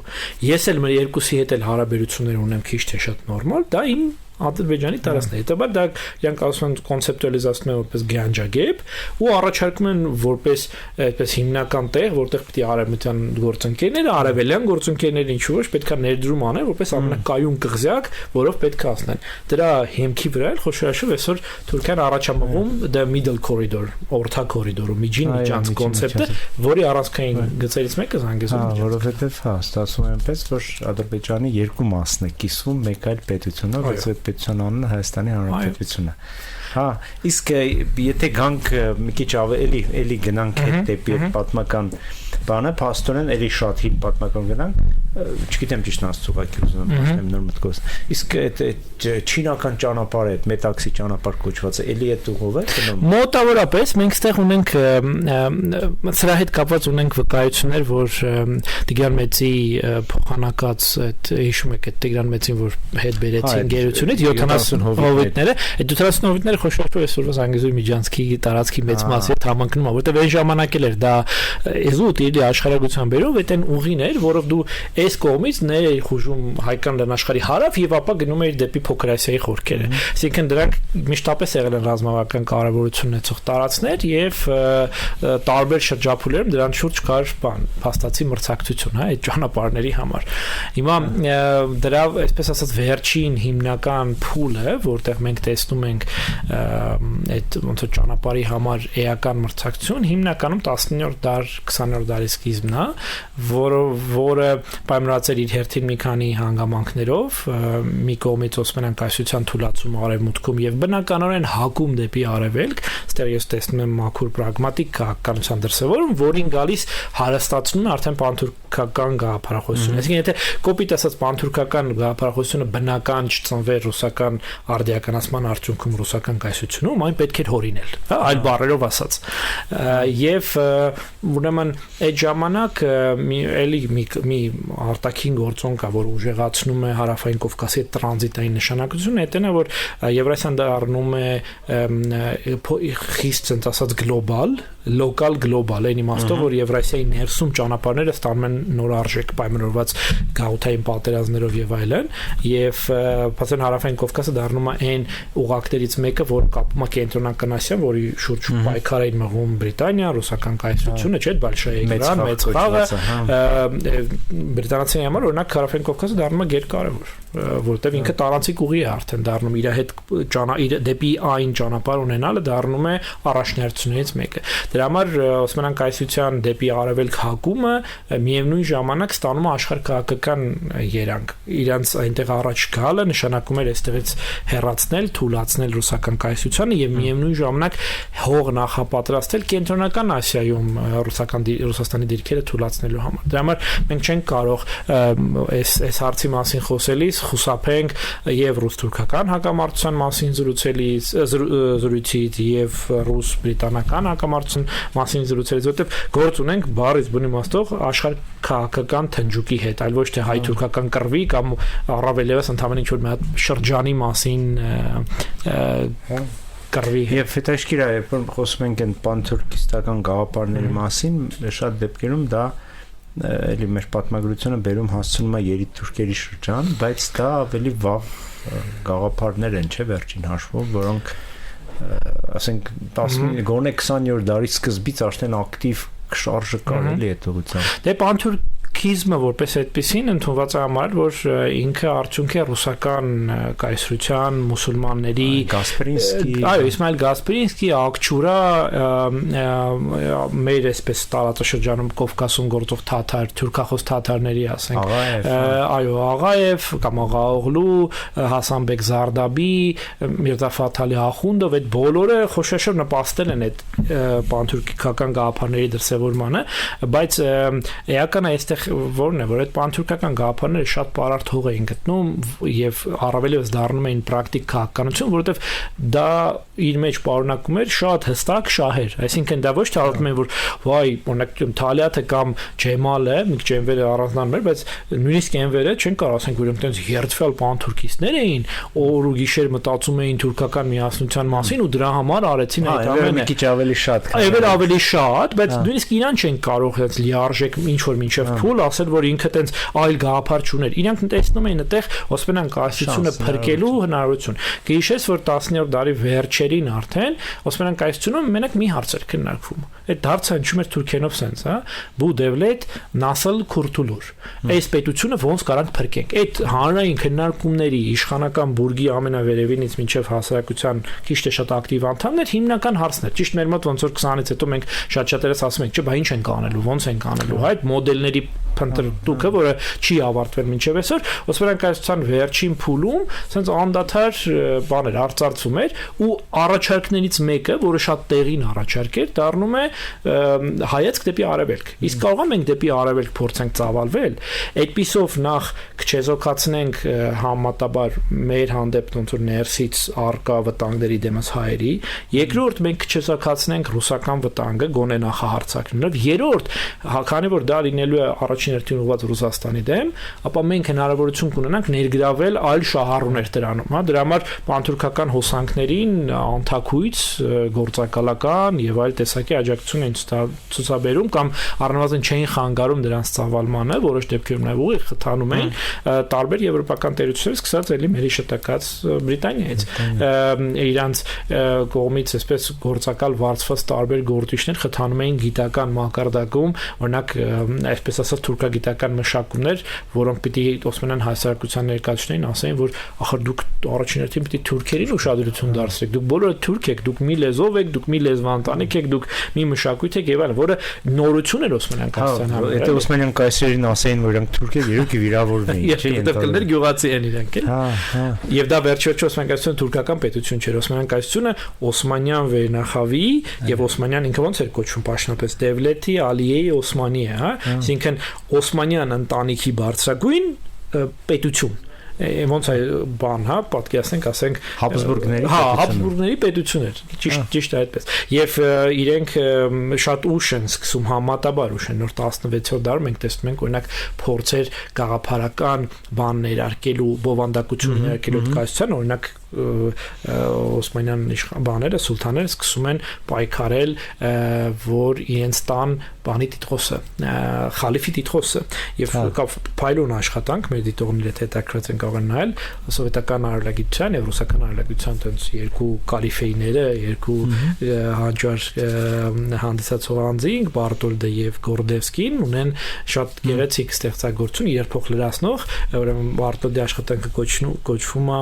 Ես էլ մեր երկուսի հետ էլ հարաբերություններ ունեմ քիչ թե շատ նորմալ, դա իմ Ադրբեջանի տարածքն է։ Հետո դա իրանք ասում են կոնցեպտուալիզացնում են որպես Ganja Gap ու առաջարկում են որպես այդպես հիմնական տեղ, որտեղ պիտի արևմտյան գործընկերները, արևելյան գործընկերները ինչ որ պետք է ներդրում անեն որպես ամենակայուն կղզյակ, որով պետք է ասնեն։ Դրա հիմքի վրա էլ խոշորաշով այսօր Թուրքիան առաջամղում the middle corridor, օրթա կորիդորը, միջանց կոնցեպտը, որի առանցքային գծերից մեկը Զանգեզուրն է։ Որովհետև հա, ստացվում է այնպես, որ Ադրբեջանի երկու մասն է կիսվում մեկ այլ պետությունով, պետության անունը Հայաստանի Հանրապետությունն է։ Հա, իսկ եթե գանք մի քիչ էլի գնանք այդ դեպի պատմական բանը, փաստորեն էլի շատ հին պատմական գնանք, չգիտեմ ճիշտ աստուղակի ուզում եմ ասեմ նոր մտքով։ Իսկ այդ չինական ճանապարհը, այդ մետաքսի ճանապարհ կոչվածը, էլի այդ ուղով է գնում։ Մոտավորապես մենք ստեղ ունենք սրա հետ կապված ունենք վկայություններ, որ Տիգրան Մեծի փոխանակած այդ հիշում եք այդ Տիգրան Մեծին, որ հետ բերեցին գերությունից 70 հովիտները, այդ 70 հովիտները խոշորով այսօր Զանգեզուրի Միջանցքի տարածքի մեծ մասի հետ համընկնում է, որտեղ այն ժամանակ էլ էր դա էզուտ իր աշխարհագրության բերով այդ այն ուղին էր, որով դու այս կողմից ներխուժում հայկական լեռնաշխարհի հարավ եւ ապա գնում էր դեպի Փոքր Ասիայի խորքերը։ Այսինքն դրանք միշտապես եղել են ռազմավարական կարևորություն ունեցող տարածքներ եւ տարբեր շրջափուլերում դրանց շուրջ կար փաստացի մրցակցություն, հա, այդ ճանապարհների համար։ Հիմա դրա այսպես ասած վերջին հիմնական գիտական փուլը, որտեղ մենք տեսնում ենք այդ ոնց որ ճանապարհի համար էական մրցակցություն հիմնականում 19-րդ դար 20-րդ դարի սկիզբն է, որը պայմանավորված էր իր հերթին մի քանի հանգամանքներով, մի կողմից Օսմանյան կայսրության թուլացում արևմուտքում եւ բնականորեն հակում դեպի արևելք, այստեղ ես տեսնում եմ մաքուր պրագմատիկ քաղաքականության դրսևորում, որին գալիս հարստացնում է արդեն պանթուրքական գաղափարախոսությունը։ Այսինքն եթե կոպիտ ասած պանթուրքական գաղափարախոսությունը բնական չծնվեր ռուսական արդիականացման արդյունքում ռուսական կայսրությունում, այն պետք էր հորինել, այլ բառերով ասած։ Եվ ուրեմն այդ ժամանակ մի արտաքին գործոն կա, որ ուժեղացնում է հարավային Կովկասի տրանզիտային նշանակությունը, դա է որ Եվրասիան դառնում է խիստ ցած ասած գլոբալ, լոկալ գլոբալ, այն իմաստով որ Եվրասիայի ներսում ճանապարհները ստանում են նոր արժեք պայմանավորված գաղութային պատերազմներով եւ այլն, եւ բացեն հարավային Կովկասը դառնում է այն ուղակներից մեկը, որ կապում է կենտրոնական Ասիան, որի շուրջ պայքար էին մղում Բրիտանիա, ռուսական կայսրությունը, չէ՞, Բոլշևիկները, մեծ խաղը, բրիտանացիների համար օրինակ հարավային Կովկասը դառնում է գերկարևոր, որտեղ ինքը տարանցիկ ուղի է արդեն դառնում իր հետ դեպի այն ճանապարհ ունենալը դառնում է առաջնահերթություններից մեկը։ Դրա համար Օսմանյան կայսրության դեպի արևելք հակումը միևնույն ժամանակ ստանում է աշխարհքաղաքական երանգ։ Իրանց այնտեղ առաջ գալը նշանակում էր այստեղից հեռացնել, թուլացնել ռուսական կայսրությանը եւ միևնույն ժամանակ հող նախապատրաստել կենտրոնական Ասիայում Ռուսաստանի դիրքերը թուլացնելու համար։ Դրա համար մենք չենք կարող այս հարցի մասին խոսելիս խուսափենք եւ ռուս-թուրքական հակամարտության մասին զրույցից եւ ռուս-բրիտանական հակամարտության մասին զրուցելիս, որտեղ գործ ունենք բառից բնի իմաստով աշխարհքաղաքական թնջուկի հետ, այլ ոչ թե հայ-թուրքական կռվի կամ առավել եւս ընդհանրապես ինչ-որ մի հատ շրջանի մասին կռվի։ Եվ հետաքրքիր է, երբ խոսում ենք այն պանթուրքիստական գաղափարների մասին, շատ դեպքերում դա էլի մեր պատմագրությունը բերում հասցնում է երիտթուրքերի շրջան, բայց դա ավելի վաղ գաղափարներ են, չէ՞, վերջին հաշվով, որոնք ասենք 19 20-րդ դարի սկզբից արդեն ակտիվ շարժը կար էլի այդ ուղղությամբ։ Դե պանթուրքիզմը որպես այդպեսին ընդունված է համար, որ ինքը արդյունք է ռուսական կայսրության, մուսուլմանների Գասպրինսկի, այո, Իսմայել Գասպրինսկի, Ակչուրա, մեր այսպես տարածաշրջանում Կովկասում գործող թաթար, թուրքախոս թաթարների, ասենք, այո, Աղաև կամ Աղաօղլու, Հասանբեկ Զարդաբի, Միրզա Ֆաթալի Ախունդով, այդ բոլորը խոշորշոր նպաստել են այդ պանթուրքիական գաղափարների դրսևորմանը, բայց էական է այստեղ որն է, որ այդ պանթուրքական գաղափարները շատ պարարտ հող էին գտնում եւ առավել եւս դառնում էին պրակտիկ քաղաքականություն, որովհետեւ դա իր մեջ պարունակում էր շատ հստակ շահեր, այսինքն դա ոչ թե ասում են, որ վայ, օրինակ Թալիաթը կամ Ջեմալը, մի քիչ Էնվերը առանձնանում էր, բայց նույնիսկ Էնվերը չեն կարող ասենք, որ այնտենց երդվել պանթուրքիստներ էին, օր ու գիշեր մտածում էին թուրքական միասնության մասին ու դրա համար արեցին այդ ամենը։ Մի քիչ ավելի շատ, այո, ավելի շատ, բայց նույնիսկ իրան չեն կարող հենց լիարժեք ինչ որ մինչև փուլ ասել, որ ինքը տենց այլ գաղափար չուներ։ Իրանք տեսնում էին այդտեղ Օսմանյան կայսրությունը փրկելու հնարավորություն։ Գիշես, որ 10-րդ դարի վերջերին արդեն Օսմանյան կայսրությունում մենակ մի հարց էր քննարկվում։ Այդ հարցը հնչում էր թուրքենով սենց, հա, Բու Դևլետ, Նասլ Քուրտուլուր։ Այս պետությունը ոնց կարանք փրկենք։ Այդ հանրային քննարկումների իշխանական բուրգի ամենավերևինից մինչև հասարակության քիչ թե շատ ակտիվ անդամներ հիմնական հարցն էր։ Ճիշտ մեր մոտ ոնց որ 20-ից հետո մենք շատ-շատերս ասում ենք, չէ, բա ինչ ենք անելու, ոնց ենք անելու, հա, այդ մոդելների փնտրտուքը, որը չի ավարտվել մինչև այսօր, Օսմանյան կայսրության վերջին փուլում ասենց անդադար բաներ արծարծում էր ու առաջարկներից մեկը, որը շատ տեղին առաջարկ էր, դառնում է հայացք դեպի արևելք։ Իսկ կարող ենք դեպի արևելք փորձենք ծավալվել, այդպիսով նախ քչեզոքացնենք համատաբար մեր հանդեպ ոնց որ ներսից արկա վտանգների դեմս հայերի, երկրորդ մենք քչեզոքացնենք ռուսական վտանգը գոնե նախահարցակներով, երրորդ քանի որ դա լինելու է առաջին հերթին ուղղված Ռուսաստանի դեմ, ապա մենք հնարավորություն կունենանք ներգրավել այլ շահառուներ դրանում, հա, դրա համար պանթուրքական հոսանքներին անթակույց գործակալական եւ այլ տեսակի աջակցություն են ցուցաբերում կամ առնվազն չէին խանգարում դրանց ծավալմանը, որոշ դեպքերում նաեւ ուղիղ խթանում էին տարբեր եվրոպական տերություններից, սկսած էլի մեր շտակած Բրիտանիայից, իրանց կողմից այսպես գործակալ վարձված տարբեր գործիչներ խթանում էին գիտական մակարդակում, օրինակ այսպես ասած թուրքագիտական մշակումներ, որոնք պիտի Օսմանյան հասարակության ներկայացնեին, ասային, որ ախր դուք առաջին հերթին պիտի թուրքերին ուշադրություն դարձրեք, դուք բոլորը թուրք եք, դուք մի լեզվով եք, դուք մի լեզվանտանիք եք, դուք մի մշակույթ եք եւ այլն, որը նորություն էր Օսմանյան կայսրության համար։ Եթե Օսմանյան կայսերին ասեին, որ իրենք թուրք են, իրոք վիրավորվեին, չէ՞։ Դեպքեր գյուղացի են իրենք էլ։ Եվ դա վերջիվերջո Օսմանյան կայսրությունը թուրքական պետություն չէր, Օսմանյան կայսրությունը Օսմանյան վերնախավի եւ Օսմանյան ինքը ոնց էր կոչվում պաշտոնապես Դևլեթի Ալիեի Օսմանի է, հա, այսինքն Օսմանյան ընտանիքի բարձրագույն պետություն ոնց է բան, հա, պատկերացնենք, ասենք Հաբսբուրգների պետություն էր, ճիշտ է այդպես։ Եվ իրենք շատ ուշ են սկսում, համատաբար ուշ են, նոր 16-րդ դարում մենք տեսնում ենք օրինակ փորձեր գաղափարական բան ներարկելու, բովանդակություն ներարկելու կայսրության, օրինակ Օսմանյան բաները, սուլթաները սկսում են պայքարել, որ իրենց տան բանի տիտղոսը, խալիֆի տիտղոսը, եւ փայլուն աշխատանք մեր դիտողները հետաքրքրած են կարող են նայել սովետական արևելագիտության եւ ռուսական արևելագիտության տենց երկու կալիֆեիները, երկու հանճար հանդիսացող անձինք, Բարտոլդը եւ Գորդևսկին ունեն շատ գեղեցիկ ստեղծագործություն, երփող լրացնող, ուրեմն Բարտոլդի աշխատանքը կոչվում է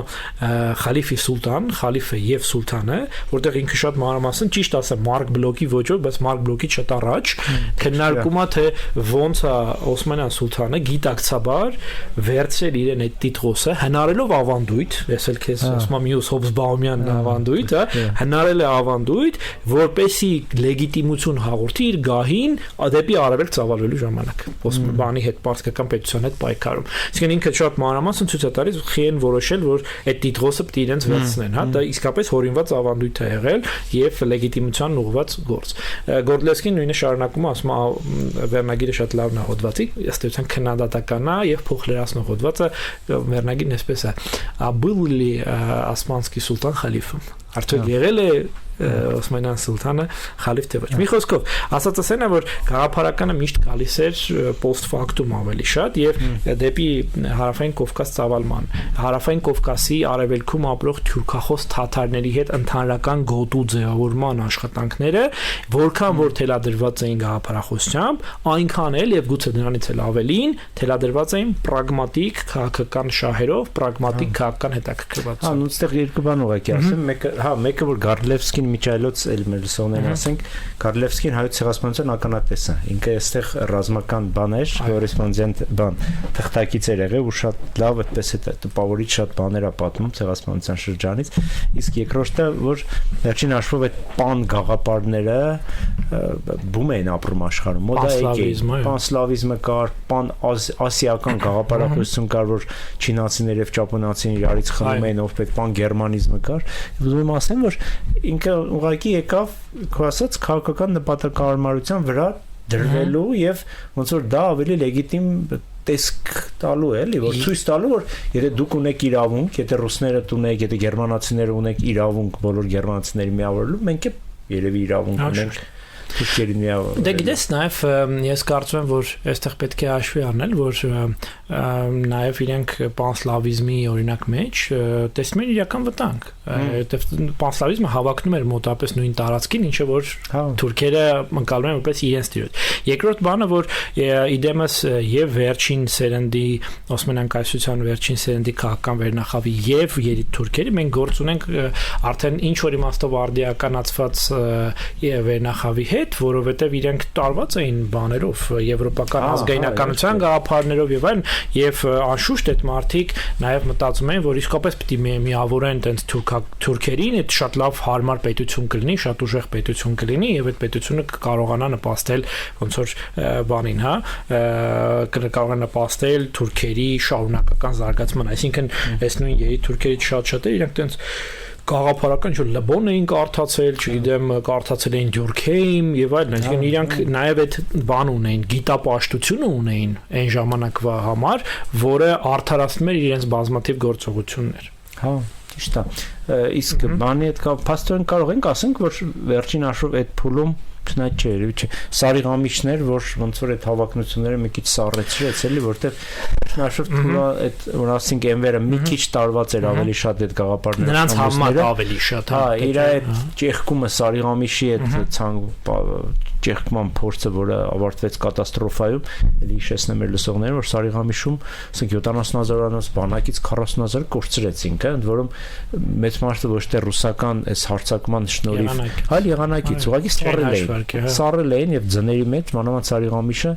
Խալիֆի սուլտան, խալիֆը եւ սուլտանը, որտեղ ինքը շատ մանրամասն ճիշտ ասա Մարկ Բլոկի ոճով, բայց Մարկ Բլոկից շատ առաջ քննարկում է թե ոնց է Օսմանյան սուլտանը գիտակցաբար վերցրել իրեն այդ տիտղոսը, հնարելով ավանդույթ, ես էլ քեզ ասում եմ մյուս Հոբսբաումյան ավանդույթ, հնարել է ավանդույթ, որպեսի լեգիտիմություն հաղորդի իր գահին դեպի արևելք ծավալվելու ժամանակ Օսմանի հետ պարսկական պետության հետ պայքարում։ Իսկեն ինքը շատ մանրամասն ցույց է տալիս խիեն որոշել, որ այդ տիտղոսը պիտի իրենց վերցնեն, հա, դա իսկապես հորինված ավանդույթ է եղել եւ լեգիտիմության ուղղված գործ։ Գորդլևսկին նույնը շարունակում է, ասում է վերնագիրը շատ լավն է հոդվածի, ըստ էության քննադատական է եւ փոխլերացնող հոդվածը վերնագիրն էսպես է. Был ли османский султан халифом? Արդյոք եղել է Օսմանյան սուլտանը խալիֆ թե ոչ։ Մի խոսքով, ասածս այն է, որ գաղափարականը միշտ գալիս էր post factum ավելի շատ եւ դեպի հարավային Կովկաս ծավալման։ Հարավային Կովկասի արևելքում ապրող թուրքախոս թաթարների հետ ընդհանրական գոտու ձևավորման աշխատանքները, որքան որ թելադրված էին գաղափարախոսությամբ, այնքան էլ եւ գուցե դրանից էլ ավելին թելադրված էին պրագմատիկ քաղաքական շահերով, պրագմատիկ քաղաքական հետաքրքրվածությամբ։ Հա, նույնստեղ երկու բան ուղղակի ասեմ, մեկը որ Գարլևսկին միջայլոց էլ մեր լսողներն ասենք, Գարլևսկին հայոց ցեղասպանության ականատես է։ Ինքը այստեղ ռազմական բան էր, կորեսպոնդենտ բան, թղթակից էր եղել ու շատ լավ այդպես է տպավորիչ շատ բաներ է պատմում ցեղասպանության շրջանից։ Իսկ երկրորդը, որ վերջին հաշվով այդ պան գաղափարները բում էին ապրում աշխարհում, պանսլավիզմը կար, պան ասիական գաղափարախոսություն կար, որ չինացիներ եւ ճապոնացիներ իրարից խմում էին, ով պետք պան գերմանիզմը կար։ Ուզում եմ ասեմ, որ ինքը ուղղակի եկավ, քո ասած, քաղաքական նպատակահարմարության վրա դրվելու եւ ոնց որ դա ավելի լեգիտիմ տեսք տալու է, էլի, որ ցույց տալու, որ եթե դուք ունեք իրավունք, եթե ռուսները ունեք, եթե գերմանացիները ունեք իրավունք բոլոր գերմանացիների միավորելու, մենք էլ երևի իրավունք ունենք թուրքերին միավորելու։ Դե գիտես, նաև ես կարծում եմ, որ այստեղ պետք է հաշվի առնել, որ նաև իրենք պանսլավիզմի օրինակ մեջ տեսնում են իրական վտանգ, որտեղ պանսլավիզմը հավակնում էր մոտապես նույն տարածքին, ինչը որ թուրքերը ընկալում են որպես իրենց տիրոջ։ Երկրորդ բանը, որ իդեմս եւ վերջին սերնդի Օսմանյան կայսրության վերջին սերնդի քաղաքական վերնախավի եւ երիտթուրքերի մենք գործ ունենք արդեն ինչ որ իմաստով արդիականացված վերնախավի հետ, որովհետեւ իրենք տարված էին բաներով եվրոպական ազգայնականության գաղափարներով եւ այլն, եւ անշուշտ այդ մարդիկ նաեւ մտածում են, որ իսկապես պիտի միավորեն տենց թուրքերին, այդ շատ լավ հարմար պետություն կլինի, շատ ուժեղ պետություն կլինի եւ այդ պետությունը կկարողանա նպաստել ոնց որ բանին, հա, կկարողանա նպաստել թուրքերի շարունակական զարգացման, այսինքն այս նույն երիտթուրքերից շատ-շատերը իրենք տենց գաղափարական ինչ-որ լբոն էին կարդացել, չգիտեմ, կարդացել էին Դյուրքհեյմ եւ այլն, այսինքն իրանք նաեւ այդ բան ունեին, գիտապաշտությունը ունեին այն ժամանակվա համար, որը արդարացնում էր իրենց բազմաթիվ գործողություններ։ Հա, ճիշտ է։ Իսկ բանի հետ փաստորեն կարող ենք ասենք, որ վերջին հաշվով այդ փուլում չնայած չէ, երևի չէ, սարիղամիչներ, որ ոնց որ այդ հավակնությունները մի քիչ սառեցրեց, էլի, որտեվ շնորհիվ թուլա այդ որ ասենք Էնվերը մի քիչ տարված էր ավելի շատ այդ գաղափարները։ Նրանց համար ավելի շատ, հա, իր այդ ճեղքումը սարիղամիչի այդ ցանկ ճեղքման փորձը, որը ավարտվեց կատաստրոֆայում, էլի հիշեցնեմ մեր լսողներին, որ Սարիղամիշում, ասենք 70,000-անոց բանակից 40,000 կորցրեցին, ընդ որում մեծ մասը ոչ թե ռուսական այս հարձակման շնորհիվ, այլ եղանակից, ուղղակի սառել էին եւ ձների մեջ, մանավանդ Սարիղամիշը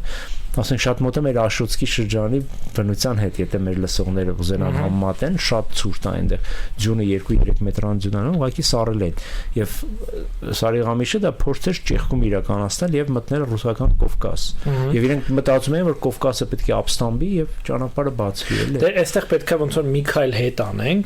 ասենք շատ մոտ է մեր Աշոտսկի շրջանի բնության հետ, եթե մեր լսողները ուզենան համեմատեն, շատ ցուրտ է այնտեղ, ձյունը 2-3 մետրան ձյունանում, ուղղակի սառել են։ Եվ Սարիղամիշը դա փորձ էր ճեղքում իրականացնել եւ մտնել ռուսական Կովկաս։ Եվ իրենք մտածում էին, որ Կովկասը պետք է ապստամբի եւ ճանապարհը բացվի, էլի։ Դե այստեղ պետք է ոնց որ մի քայլ հետ անենք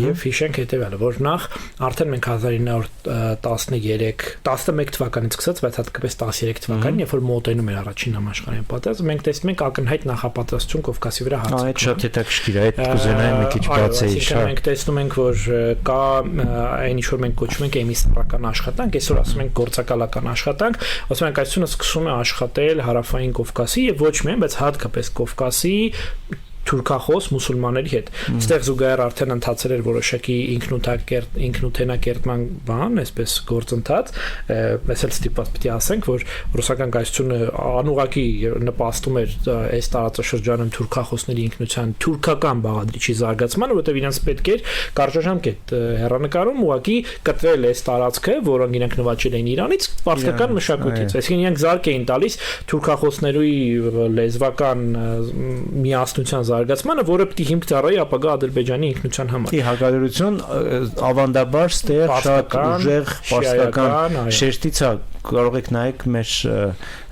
եւ հիշենք հետեւյալը, որ նախ արդեն մենք 1911 թվականից սկսած, բայց հատկապես 13 թվականին, երբ որ մոտենում էր առաջին համաշխարհային պատերազմը, մենք տեսնում ենք ակնհայտ նախապատրաստություն Կովկասի վրա հարձակում։ Այդ շատ հետաքրքիր է, այդ կուզենայի մի քիչ բացեի, շատ։ Մենք տեսնում ենք, որ կա այն ինչ որ մենք կոչում ենք էմիսարական աշխատանք, այսօր ասում ենք գործակալական աշխատանք, ասում ենք այսօր սկսում է աշխատել հարավային Կովկասի եւ ոչ միայն, բայց հատկապես Կովկասի թուրքախոս մուսուլմանների հետ։ Այստեղ զուգահեռ արդեն ընթացել էր որոշակի ինքնութենակերտման բան, այսպես գործընթաց, մեզ էլ ստիպված պիտի ասենք, որ ռուսական կայսրությունը անուղղակի նպաստում էր այս տարածաշրջանում թուրքախոսների ինքնության թուրքական բաղադրիչի զարգացմանը, որտեղ իրենց պետք էր կարճաժամկետ հեռանկարում ուղղակի կտրել այս տարածքը, որոնք իրենք նվաճել էին Իրանից, պարսկական մշակույթից։ Այսինքն իրենք զարգ էին տալիս թուրքախոսների լեզվական միասնության զարգացմանը, որը պիտի հիմք ծառայի ապագա Ադրբեջանի ինքնության համար։ Ի հակադրություն ավանդաբար ստեղ շատ ուժեղ պարսկական շեշտից է, կարող եք նայեք մեր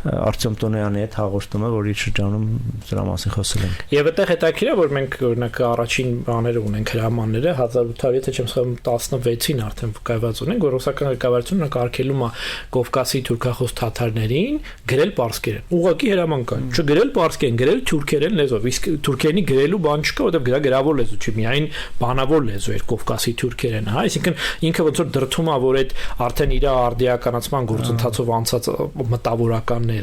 Արտյոմ Տոնոյանի հետ հաղորդումը, որի շրջանում դրա մասին խոսել ենք։ Եվ այդտեղ հետաքրքիր է, որ մենք օրինակ առաջին բաները ունենք հրամանները 1800, եթե չեմ սխալվում 16-ին արդեն վկայված ունենք, որ ռուսական ղեկավարությունը կարգելում է Կովկասի թուրքախոս թաթարներին գրել պարսկերեն։ Ուղղակի հրաման կա, չգրել պարսկերեն, գրել թուրքերեն լեզվով։ Իսկ թուրքերենի գրելու բան չկա, որովհետև գրավոր լեզու չի, միայն բանավոր լեզու էր Կովկասի թուրքերենը, հա, այսինքն ինքը ոնց որ դրթում է, որ այդ արդեն իր արդիականացման գործընթացով անցած մտավորականներ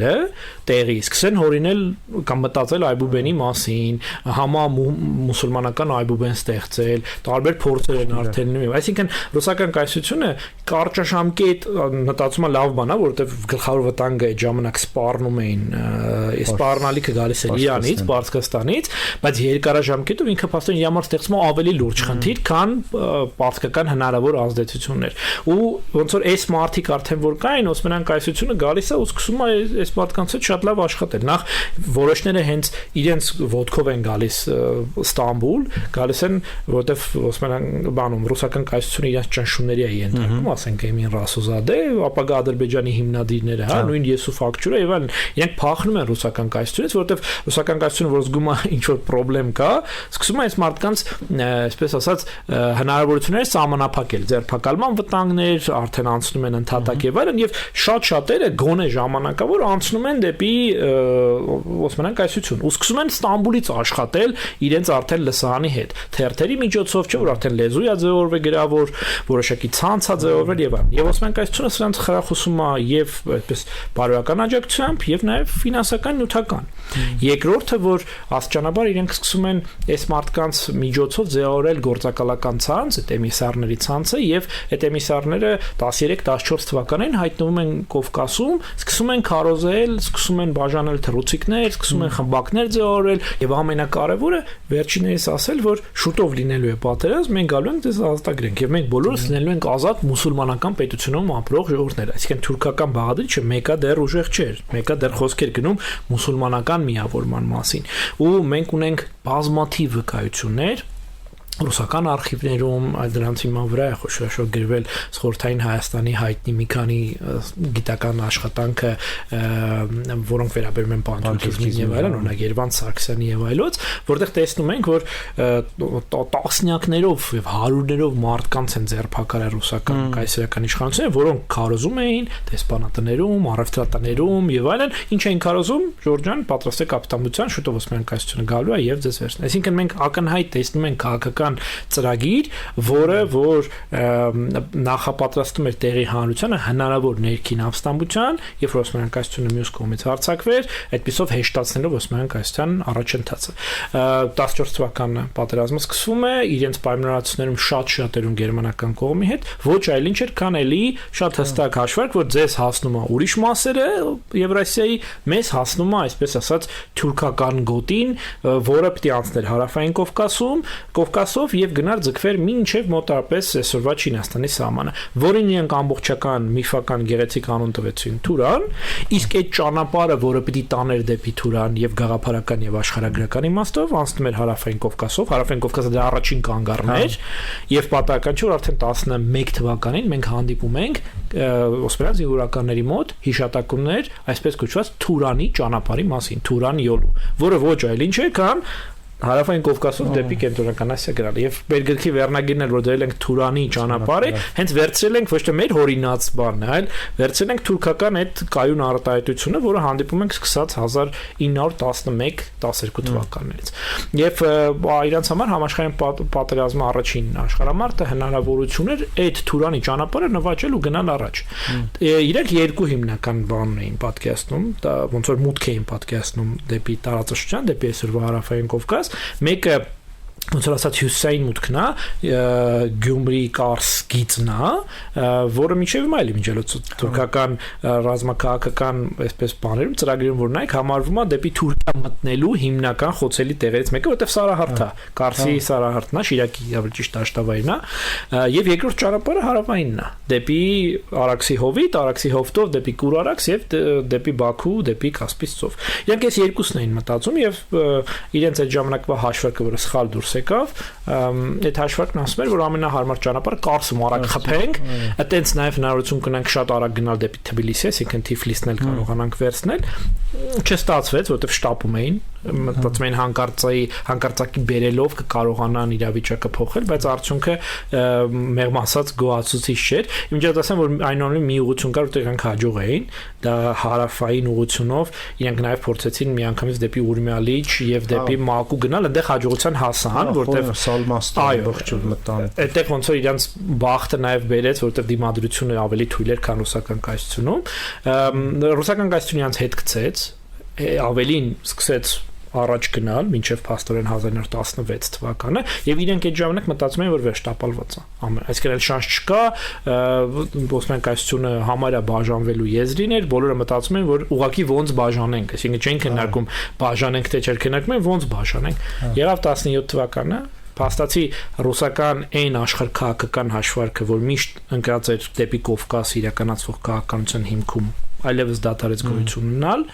տեղի սկսեն հորինել կամ մտածել Այբուբենի մասին, համա մուսուլմանական Այբուբեն ստեղծել, տարբեր փորձեր են արդեն լինում։ Այսինքն ռուսական կայսրությունը կարճաշամկետ մտածումը լավ բան է, որովհետև գլխավոր վտանգը այդ ժամանակ սպառնում էին, սպառնալիքը գալիս էր Իրանից, Պարսկաստանից, բայց երկարաժամկետով ինքը փաստորեն իր համար ստեղծում է ավելի լուրջ խնդիր, քան պարսկական հնարավոր ազդեցություններ։ Ու ոնց որ այս մարտիկ արդեն որ կային, Օսմանյան կայսրությունը գալիս է ու սկսում է այս մարդկանց հետ շատ լավ աշխատել։ Նախ որոշները հենց իրենց ոտքով են գալիս Ստամբուլ, գալիս են, որովհետև Օսմանյան բանում ռուսական կայսրությունը իրենց ճնշումների է ենթարկում, ասենք Էմին Ռասուզադե, ապագա Ադրբեջանի հիմնադիրները, հա, նույն Եսուֆ Ակչուրը եւ այլն, իրենք փախնում են ռուսական կայսրությունից, որովհետև ռուսական կայսրությունը որ զգում է ինչ որ խնդրեմ կա, սկսում է այս մարդկանց, այսպես ասած, հնարավորությունները սահմանափակել, ձերբակալման վտանգներ, արդեն անցնում են ընդհատակ եւ այլն, եւ շատ-շատերը գոնե ժամանակավոր անցնում են դեպի Օսմանյան կայսրություն ու սկսում են Ստամբուլից աշխատել իրենց արդեն լսարանի հետ թերթերի միջոցով, չէ՞ որ արդեն լեզու է ձևավորվել գրավոր, որոշակի ցանց է ձևավորվել եւ այլն։ Եվ Օսմանյան կայսրությունը սրանց խրախուսում է եւ այդպես բարոյական աջակցությամբ եւ նաեւ ֆինանսական նյութական։ Երկրորդը, որ աստիճանաբար իրենք սկսում են այս մարդկանց միջոցով ձևավորել գործակալական ցանց, այդ էմիսարների ցանցը եւ այդ էմիսարները 13-14 թվականին հայտնվում են Կովկասում, սկսում են քարոզել, սկսում են բաժանել թռուցիկներ, սկսում են խմբակներ ձևավորել եւ ամենակարևորը վերջիններս ասել, որ շուտով լինելու է պատերազմ, մենք գալու ենք դες ազատագրենք եւ մենք բոլորս լինելու ենք ազատ մուսուլմանական պետությունում ապրող ժողովուրդներ, այսինքն թուրքական բաղադրիչը մեկը դեռ ուժեղ չէր, մեկը դեռ խոսքեր գնում մուսուլմանական միավորման մասին ու մենք ունենք բազմաթիվ վկայություններ ռուսական արխիվներում դրանց հիման վրա է խոշոր գրվել Խորհրդային Հայաստանի հայտնի մի քանի գիտական աշխատանքը, որոնք վերաբերում են պանթուրքիզմին եւ այլն, օրինակ Երվանդ Սարգսյանի եւ այլոց, որտեղ տեսնում ենք, որ տասնյակներով եւ հարյուրներով մարդկանց են ձերբակալել ռուսական կայսերական իշխանությունները, որոնք քարոզում էին դեսպանատներում, առևտրատներում եւ այլն, ինչ էին քարոզում, Ժորժան պատրաստ է կապիտանության, շուտով Օսմանյան կայսրությունը գալու է եւ ձեզ վերցնի։ Այսինքն մենք ակնհայտ տեսնում ենք քաղաքական պետական ծրագիր, որը որ նախապատրաստում էր տեղի հանրությանը հնարավոր ներքին ապստամբության, երբ որ Օսմանյան կայսրությունը մյուս կողմից հարձակվեր, այդպիսով հեշտացնելով Օսմանյան կայսրության առաջընթացը։ 14 թվականը պատերազմը սկսվում է, իրենց պայմանավորվածություններում շատ շատերուն գերմանական կողմի հետ, ոչ այլ ինչ էր, քան էլի շատ հստակ հաշվարկ, որ ձեզ հասնում է ուրիշ մասերը Եվրասիայի, մեզ հասնում է, այսպես ասած, թուրքական գոտին, որը պետք է անցներ հարավային Կովկասով եւ գնար ձգվեր մինչեւ մոտավորապես այսօրվա Չինաստանի սահմանը, որին իրենք ամբողջական միֆական գեղեցիկ անուն տվեցին Թուրան, իսկ այդ ճանապարհը, որը պետք է տաներ դեպի Թուրան եւ գաղափարական եւ աշխարհագրական իմաստով, անցնում էր հարավային Կովկասով, հարավային Կովկասը դա առաջին կանգառն էր, եւ պատահական չէ, որ արդեն 11 թվականին մենք հանդիպում ենք Օսմանյան զինվորականների մոտ հիշատակումներ, այսպես կոչված Թուրանի ճանապարհի մասին, Թուրան յոլու, որը ոչ այլ ինչ է, քան հարավային Կովկասով դեպի կենտրոնական Ասիա գնալ եւ մեր գրքի վերնագիրն էլ որ դրել ենք Թուրանի ճանապարհը, հենց վերցրել ենք ոչ թե մեր հորինած բանն, այլ վերցրել ենք թուրքական այդ կայուն արտահայտությունը, որը հանդիպում ենք սկսած 1911-12 թվականներից։ Եվ իրանց համար համաշխարհային պատերազմի առաջին աշխարհամարտը հնարավորություն էր այդ Թուրանի ճանապարհը նվաճել ու գնալ առաջ։ Իրենք երկու հիմնական բաններ էին պատկերացնում, դա ոնց որ մուտք էին պատկերացնում դեպի տարածաշրջան, դեպի այսօրվա հարավային Կովկաս, մեկը ոնց որ ասած հյուսային մուտքն է, Գյումրի Կարս գիծն է, որը միջև հիմա էլի միջելոց թուրքական ռազմաքաղաքական այսպես բաներում ծրագրերում որ նայեք համարվում է դեպի Թուրքիա մտնելու հիմնական խոցելի տեղերից մեկը, որտեղ Սարահարթ է, Կարսի Սարահարթն է, Շիրակի ավելի ճիշտ դաշտավայրն է, եւ երկրորդ ճանապարհը հարավայինն է, դեպի Արաքսի հովիտ, Արաքսի հովտով դեպի Կուրարաքս եւ դեպի Բաքու, դեպի Կասպից ծով։ Իրանք այս երկուսն էին մտածում եւ իրենց այդ ժամանակվա հաշվարկը, որը սխալ դուրս եկավ, այդ հաշվարկն ասում էր, որ ամենահարմար ճանապարհը Կարսում արագ խփենք, այտենց նաև հնարավորություն կունենք շատ արագ գնալ դեպի Թբիլիսի, այսինքն Թիֆլիսն էլ կարողանանք վերցնել, չստացվեց, որովհետև շտապում էին, մտածում էին հանկարծակի բերելով կկարողանան իրավիճակը փոխել, բայց արդյունքը մեղմ ասած գոհացուցիչ չէր։ Ինչպես ասեմ, որ այնուամենայնիվ մի ուղղություն կար, որտեղ իրանք հաջող էին, դա հարավային ուղղությունով, իրանք նաև փորձեցին միանգամից դեպի Ուրմիալիչ եւ դեպի Մակու գնալ, այնտեղ հաջողության հասան, որտեղ Սալմաստան ողջուլ մտան։ Այդտեղ ոնց որ իրանք բախտը նաև բերեց, որտեղ դիմադրությունը ավելի թույլ էր, քան ռուսական կայսրությունում։ Ռուսական կայսրությունը իրանք հետ գցեց, ավելին սկսեց առաջ գնալ մինչև փաստորեն 1916 թվականը եւ իրենք այդ ժամանակ մտածում էին որ վերջտապալված է այսինքն էլ շանս չկա Օսմանյան կայսրությունը համարյա բաժանվելու եզրին էր բոլորը մտածում են որ ուղղակի ոնց բաժանենք այսինքն չեն քննարկում բաժանենք թե չէ քննարկում են ոնց բաժանենք եղավ 17 թվականը փաստացի ռուսական այն աշխարհքաղաքական հաշվարկը որ միշտ ընկած էր դեպի Կովկաս իրականացվող քաղաքականության հիմքում այլևս դադարեց գոյություն ունենալ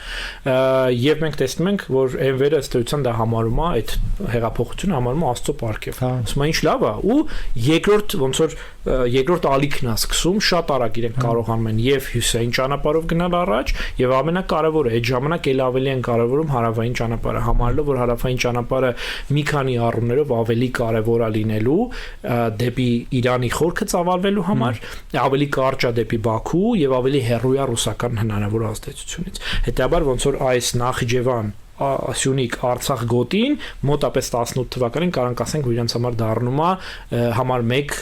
եւ մենք տեսնում ենք որ Էնվերը ըստ էության դա համարում է այդ հեղափոխությունը համարում է Աստծո պարգև ասում է ինչ լավ է ու երկրորդ ոնց որ երկրորդ ալիքն է սկսում շատ արագ իրենք կարողանում են եւ հյուսային ճանապարհով գնալ առաջ եւ ամենակարևորը այդ ժամանակ ել ավելի են կարևորում հարավային ճանապարհը համարելով որ հարավային ճանապարհը մի քանի առումներով ավելի կարևոր է լինելու դեպի Իրանի խորքը ծավալվելու համար ավելի կարճ է դեպի Բաքու եւ ավելի հեռու է ռուսական հնարավոր ազդեցությունից։ Հետաբար ոնց որ այս Նախիջևան Սյունիք Արցախ գոտին մոտապես 18 թվականին կարանք ասենք որ իրենց համար դառնում է համար 1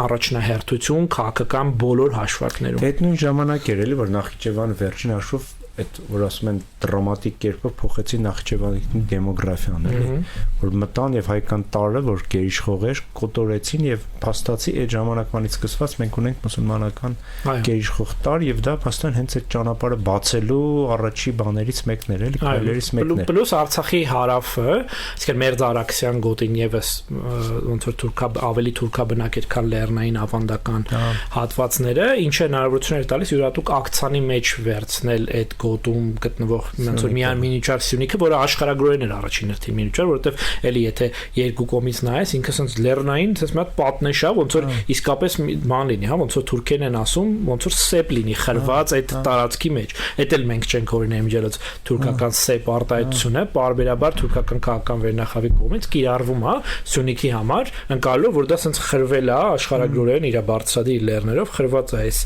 առաջնահերթություն քաղաքական բոլոր հաշվարկներում։ Դա նույն ժամանակ էր էլի որ Նախիջևանը վերջին հաշվով այդ որ ասում են դրամատիկ կերպով փոխեցի Նախիջևանի դեմոգրաֆիան էլի որ մտան եւ հայկական տարը որ գերիշխողեր կոտորեցին եւ փաստացի այդ ժամանակվանից սկսված մենք ունենք մուսուլմանական գերիշխող տար եւ դա փաստորեն հենց այդ ճանապարհը բացելու առաջի բաներից մեկն էր էլի քայլերից մեկն էր պլյուս Արցախի հարավը այսինքն Մերձարաքսյան գոտին եւս ոնց որ ավելի թուրքաբնակ էր քան լեռնային ավանդական հատվածները ինչը հնարավորություն էր տալիս յուրատուկ ակցանի մեջ վերցնել այդ գոտում գտնվող ոնց որ միայն Մինիչար Սյունիքը, որը աշխարհագրորեն էր առաջին հերթին Մինիչար, որովհետև էլի եթե երկու կողմից նայես, ինքը sense լեռնային, sense մի հատ պատնեշ է, ոնց որ իսկապես բան լինի, հա, ոնց որ թուրքերն են ասում, ոնց որ սեպ լինի խրված այդ տարածքի մեջ։ Էդ էլ մենք չենք օրինակ միջելոց թուրքական սեպ արտահայտությունը, պարբերաբար թուրքական քաղաքական վերնախավի կողմից կիրառվում է Սյունիքի համար, ընկալելով որ դա sense խրվել է աշխարհագրորեն իր բարձրադիր լեռներով խրված է այս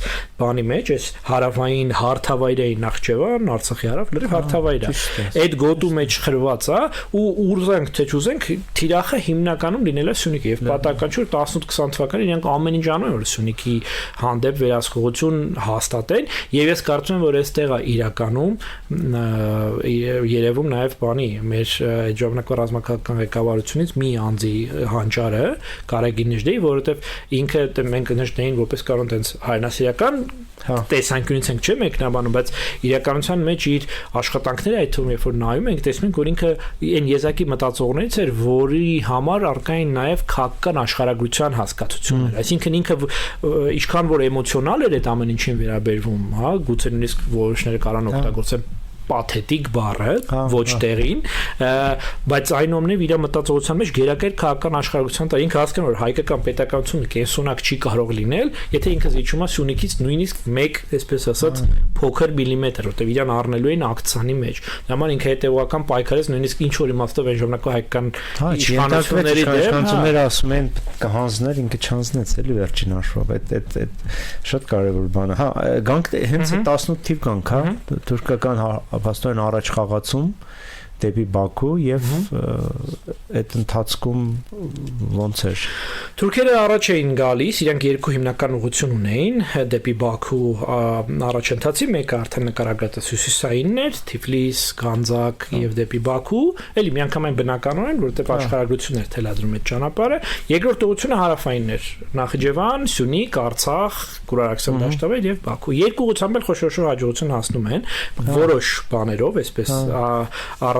բանի մեջ, այս հարավային հարթավայրային Նախճեվան Երևան, Արցախի հարավ, լրիվ հարթավայր է։ Այդ գոտու մեջ խրված է ու ուզենք թե չուզենք թիրախը հիմնականում լինել է Սյունիքի եւ պատահական չէ 18-20 թվականին իրենք ամեն ինչ անում որ Սյունիքի հանդեպ վերահսկողություն հաստատեն եւ ես կարծում եմ որ այստեղ է իրականում երևում նաեւ բանի մեր ժամանակվա ռազմական ղեկավարությունից մի անձի հանճարը Կարագին Նժդեի, որովհետեւ ինքը մենք Նժդեին որպես կարող տենց հայրենասիրական տեսանկյունից ենք չէ մեկնաբանում, բայց իրականության մեջ իր աշխատանքները այդ թվում երբ որ նայում ենք, տեսնում ենք որ ինքը այն եզակի մտածողներից էր, որի համար արկային նաև քաղաքական աշխարհագրության հասկացություններ, այսինքն ինքը ինչքան որ էմոցիոնալ էր այդ ամեն ինչին վերաբերվում, հա, գուցե նույնիսկ որոշները կարան օգտագործեն պաթետիկ բառը ոչ տեղին, բայց այնուամենայնիվ իր մտածողության մեջ գերակեր քաղաքական աշխարհագրության տա ինքը հասկանում որ հայկական պետականությունը կենսունակ չի կարող լինել, եթե ինքը զիջում է Սյունիքից նույնիսկ 1, այսպես ասած, փոքր միլիմետր, որտեղ իրան առնելու են ակցիանի մեջ։ Դա համար ինքը հետեւական պայքարեց նույնիսկ ինչ որ իմաստով այն ժամանակվա հայկական իշխանությունների դեմ, իշխանությունները ասում են կհանձներ, ինքը չանձնեց էլի վերջին հաշվով, այդ շատ կարևոր բան է։ Հա, գանք հենց 18 թիվ գանք, հա, թուրքական ապաստոյն առաջ խաղացում դեպի Բաքու եւ այդ ընթացքում ոնց էր Թուրքերը առաջ էին գալիս, իրենք երկու հիմնական ուղղություն ունեին դեպի Բաքու առաջընթացի, մեկը արդեն նկարագրած է հյուսիսայինն էր, Թիֆլիս, Գանձակ եւ դեպի Բաքու, էլի միանգամայն բնականորեն, որովհետեւ աշխարհագրությունն էր թելադրում այդ ճանապարհը, երկրորդ ուղղությունը հարավայինն էր, Նախիջևան, Սյունիք, Արցախ, Կուրարաքսան դաշտավայր եւ Բաքու։ Երկու ուղղությամբ էլ խոշոր հաջողություն հասնում են, որոշ բաներով, այսպես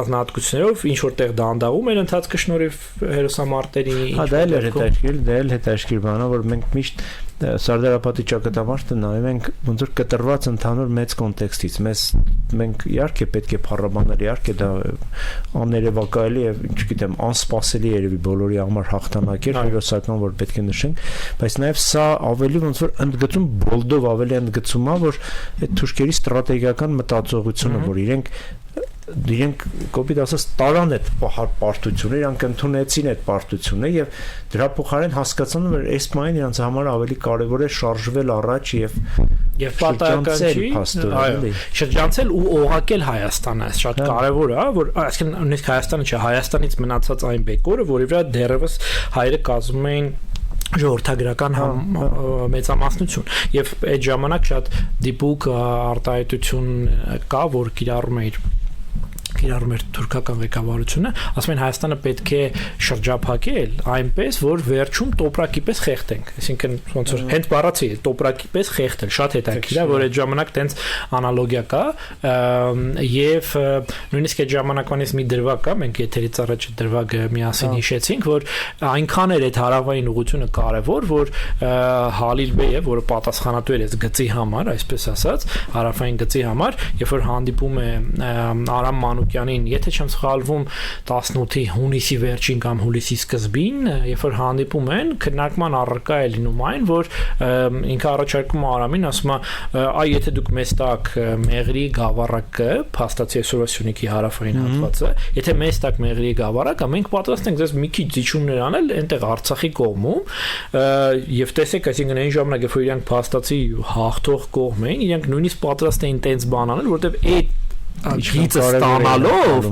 առանձնահատկություններով ինչ որտեղ դանդաղում էր ընթացքը շնորհիվ հերոսամարտերի հա դա էլ հետաքրքիր բան է որ մենք միշտ Սարդարապետի ճակատամարտը նայում ենք ոնց որ կտրված ընդհանուր մեծ կոնտեքստից մենք իհարկե պետք է փառաբանել իհարկե դա աներևակայելի եւ չգիտեմ անսպասելի երևի բոլորի համար հաղթանակ էր հերոսական որ պետք է նշենք բայց նաեւ սա ավելի ոնց որ ընդգծում բոլդով ավելի ընդգծում է որ այդ թուրքերի ստրատեգիական մտածողությունը որ իրենք կոպիտ ասած տարան այդ պարտությունը, իրանք ընդունեցին այդ պարտությունը եւ դրա փոխարեն հասկացան որ այս մայն իրանց համար ավելի կարեւոր է շարժվել առաջ եւ պատահական չի, այո, շրջանցել ու օղակել Հայաստանը, շատ կարեւոր է, որ այսինքն նույնիսկ Հայաստանը չէ, Հայաստանից մնացած այն բեկորը, որի վրա դեռևս հայերը կազմում էին ժողովրդագրական մեծամասնություն եւ այդ ժամանակ շատ դիպուկ արտահայտություն կա, որ կիրառում էր թուրքական ղեկավարությունը, ասում են Հայաստանը պետք է շրջափակել այնպես, որ վերջում տոպրակի պես խեղդենք, այսինքն ոնց որ հենց բառացի տոպրակի պես խեղդել, շատ հետաքրքիր է, որ այդ ժամանակ տենց անալոգիա կա եւ նույնիսկ այդ ժամանակվանից մի դրվագ կա, մենք եթերից առաջ դրվագը միասին հիշեցինք, որ այնքան էր այդ հարավային ուղղությունը կարևոր, որ Հալիլ Բեյը, որը պատասխանատու էր այս գծի համար, այսպես ասած, հարավային գծի համար, երբ որ հանդիպում է Արամ Մանուկյանին, եթե չեմ սխալվում 18-ի հունիսի վերջին կամ հուլիսի սկզբին, երբ որ հանդիպում են, քննարկման առարկա է լինում այն, որ ինքը առաջարկում Արամին, ասում է, այ եթե դուք մեզ տակ Մեղրի գավառակը, փաստացի այսօրվա Սյունիքի հարավային հատվածը, եթե մեզ տակ Մեղրի գավառակը, մենք պատրաստ ենք ձեզ մի քիչ զիջումներ անել այնտեղ Արցախի կողմում, եւ տեսեք, այսինքն այն ժամանակ, երբ որ իրանք փաստացի հաղթող կողմ էին, իրանք նույնիսկ պատրաստ էին տենց բան անել, որովհետեւ այդ գիծը ստանալով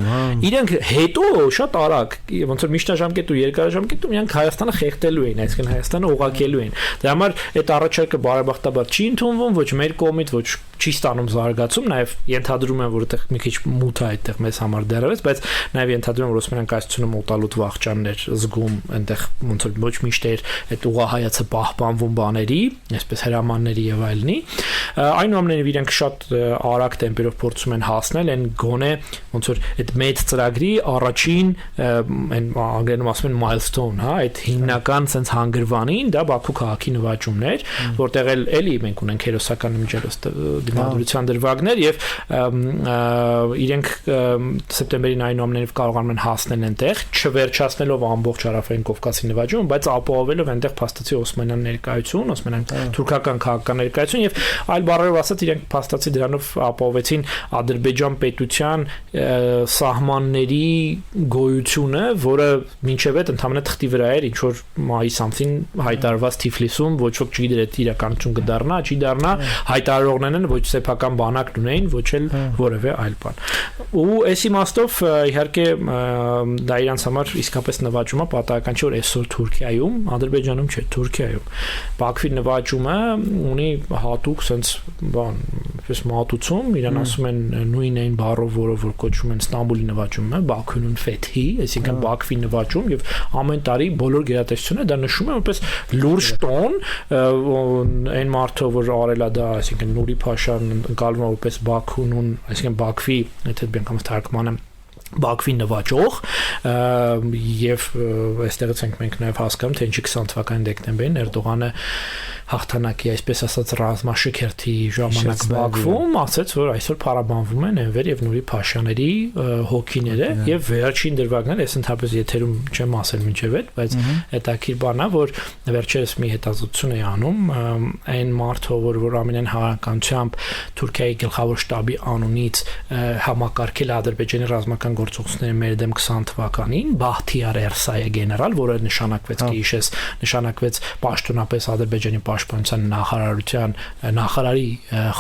իրենք հետո շատ արագ ոնց որ միջնաժամկետ ու երկարաժամկետում իրանք Հայաստանը խեղդելու էին, այսինքն Հայաստանը ուղղակելու էին։ Դրա համար այդ առաջարկը բարեբախտաբար չի ընդունվում, ոչ մեր կողմից, ոչ չի ստանում զարգացում, նաև ենթադրում եմ, որ այդտեղ մի քիչ մութ է այդտեղ մեզ համար դեռևս, բայց նաև ենթադրում եմ, որ Օսմանյան կայսրությունը մոտալուտ վախճաններ զգում այնտեղ ոնց որ ոչ միշտ էր այդ ուղղահայացը պահպանվում բաների, այսպես հրամանների եւ այլնի։ Այնուամենայնիվ իրենք շատ արագ տեմպերով փորձում են հասնել են գոնե ոնց որ այդ մեծ ծրագրի առաջին այն անգլերենում ասում են milestone, հա, այդ հիմնական sense հանգրվանին, դա Բաքու քաղաքի նվաճումն էր, որտեղ էլի մենք ունենք հերոսական միջերոս դիմադրության դրվագներ եւ իրենք սեպտեմբերին այնուամենայնիվ կարողանում են հասնել այնտեղ, չվերջացնելով ամբողջ հարավային Կովկասի նվաճումը, բայց ապահովելով այնտեղ փաստացի Օսմանյան ներկայություն, Օսմանյան թուրքական քաղաքական ներկայություն եւ այլ բառերով ասած իրենք փաստացի դրանով ապահովեցին Ադրբեջան պետության սահմանների գոյությունը, որը մինչև այդ ընդհանրապես թղթի վրա էր, ինչ որ մայիս ամսին հայտարարված Թիֆլիսում ոչ ոք չգիտեր այդ իրականություն կդառնա, չի դառնա, հայտարարողներն են ոչ ոչ սեփական բանակ ունեին, ոչ էլ որևէ այլ բան։ Ու այս իմաստով իհարկե դա իրանց համար իսկապես նվաճումը պատահական չէ, որ այսօր Թուրքիայում, Ադրբեջանում չէ, Թուրքիայում Բաքվի նվաճումը ունի հատուկ sense բան, պես մատուցում, իրան ասում են նույն այն բառով, որով որ կոչում են Ստամբուլի նվաճումը, Բաքուն ֆեթի, այսինքն Բաքվի նվաճում եւ ամեն տարի բոլոր գերատեսչությունը դա նշում է որպես լուրջ տոն, այն մարդը որ արել է դա, այսինքն Նուրի Փաշան ընկալվում է որպես Բաքունուն, այսինքն Բաքվի, եթե բանկամս թարգմանեմ Բաքվի նվաճող եւ այստեղից ենք մենք նաեւ հասկանում թե ինչի 20 թվականի դեկտեմբերին Էրդողանը հաղթանակի այսպես ասած ռազմաշքերթի ժամանակ Բաքվում ասաց որ այսօր փառաբանվում են Էնվեր եւ Նուրի Փաշաների հոգիները եւ վերջին դրվագները ես ընդհանրապես եթերում չեմ ասել մինչեւ այդ բայց հետաքրիր բան է որ վերջերս մի հետազոտություն է անում այն մարդը որ ամենայն հավանականությամբ Թուրքիայի գլխավոր շտաբի անունից համակարգել Ադրբեջանի ռազմական գործողությունները մեր դեմ 20 թվականին Բախտիար Էրսայե գեներալ, որը նշանակվեց գիշես, նշանակվեց պաշտոնապես Ադրբեջանի պաշտպանության նախարարության նախարարի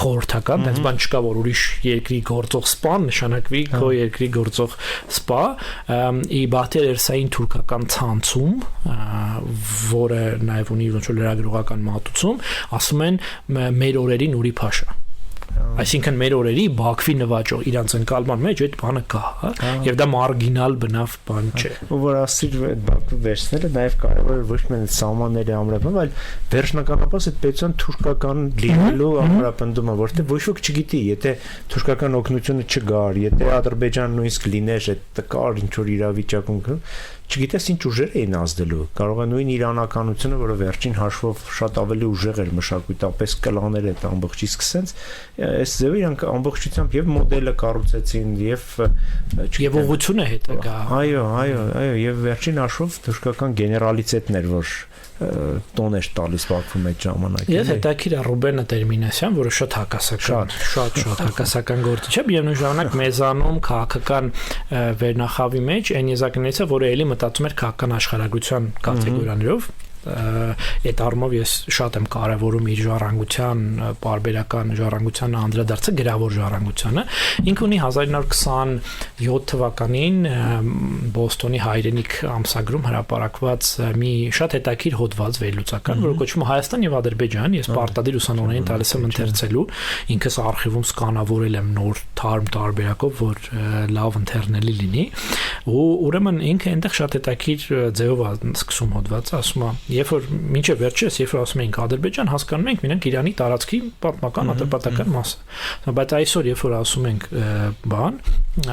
խորհրդական, այնպես բան չկա, որ ուրիշ երկրի գործող սպան նշանակվի քո երկրի գործող սպա, ի Բախտիար Էրսային թուրքական ցանցում, որը նաև ունի ոչ լրագրողական մատուցում, ասում են մեր օրերի Նուրի Փաշա Այսինքն մեր օրերի Բաքվի նվաճող իրանց ընկալման մեջ այդ բանը կա, հա, եւ դա մարգինալ բնավ բան չէ։ Որ ասիր այդ Բաքվի վերցնելը նաեւ կարեւոր է ոչ միայն սահմանների ամրապնդում, այլ վերջնականապես այդ պետության թուրքական լինելու ամրապնդումը, որտեղ ոչ ոք չգիտի, եթե թուրքական օգնությունը չգար, եթե Ադրբեջանն նույնիսկ լիներ այդ տկար ինչ որ իրավիճակում, չգիտես ինչ ուժեր էին ազդելու։ Կարող է նույն իրանականությունը, որը վերջին հաշվով շատ ավելի ուժեղ էր մշակութապես կլաներ այդ ամբողջի սկսենց, այս ձևը իրանք ամբողջությամբ եւ մոդելը կառուցեցին եւ ուղղությունը հետը գա։ Այո, եւ վերջին հաշվով թուրքական գեներալիտետներ, որ տոն էր տալիս Բաքվում այդ ժամանակին։ Ես հետաքրիր Ռուբենը Տերմինասյան, որը շատ հակասական, շատ հակասական գործիչ է, եւ նույն ժամանակ մեզանում քաղաքական վերնախավի մեջ այն եզակներից է, որը էլի մտածում էր քաղաքական աշխարհագրության կատեգորիաներով այդ առումով ես շատ եմ կարևորում իր ժառանգության բարբերական ժառանգության անդրադարձը գրավոր ժառանգությանը ինքը ունի 1927 թվականին Բոստոնի հայրենիք ամսագրում հրապարակված մի շատ հետաքրքիր հոդված վերլուծական որը կոչվում է Հայաստան եւ Ադրբեջան ես պարտադիր ուսանողներին տալիս եմ ընթերցելու ինքս արխիվում սկանավորել եմ նոր թարմ տարբերակով որ լավ ընթերնելի լինի ու ուրեմն ինքը այնտեղ շատ հետաքրքիր ձևով սկսում հոդվածը ասում է Երբ որ մինչև վերջերս երբ որ ասում ենք Ադրբեջան հասկանում ենք մենակ Իրանի տարածքի պատմական ատրպատական մասը բայց այսօր երբ որ ասում ենք բան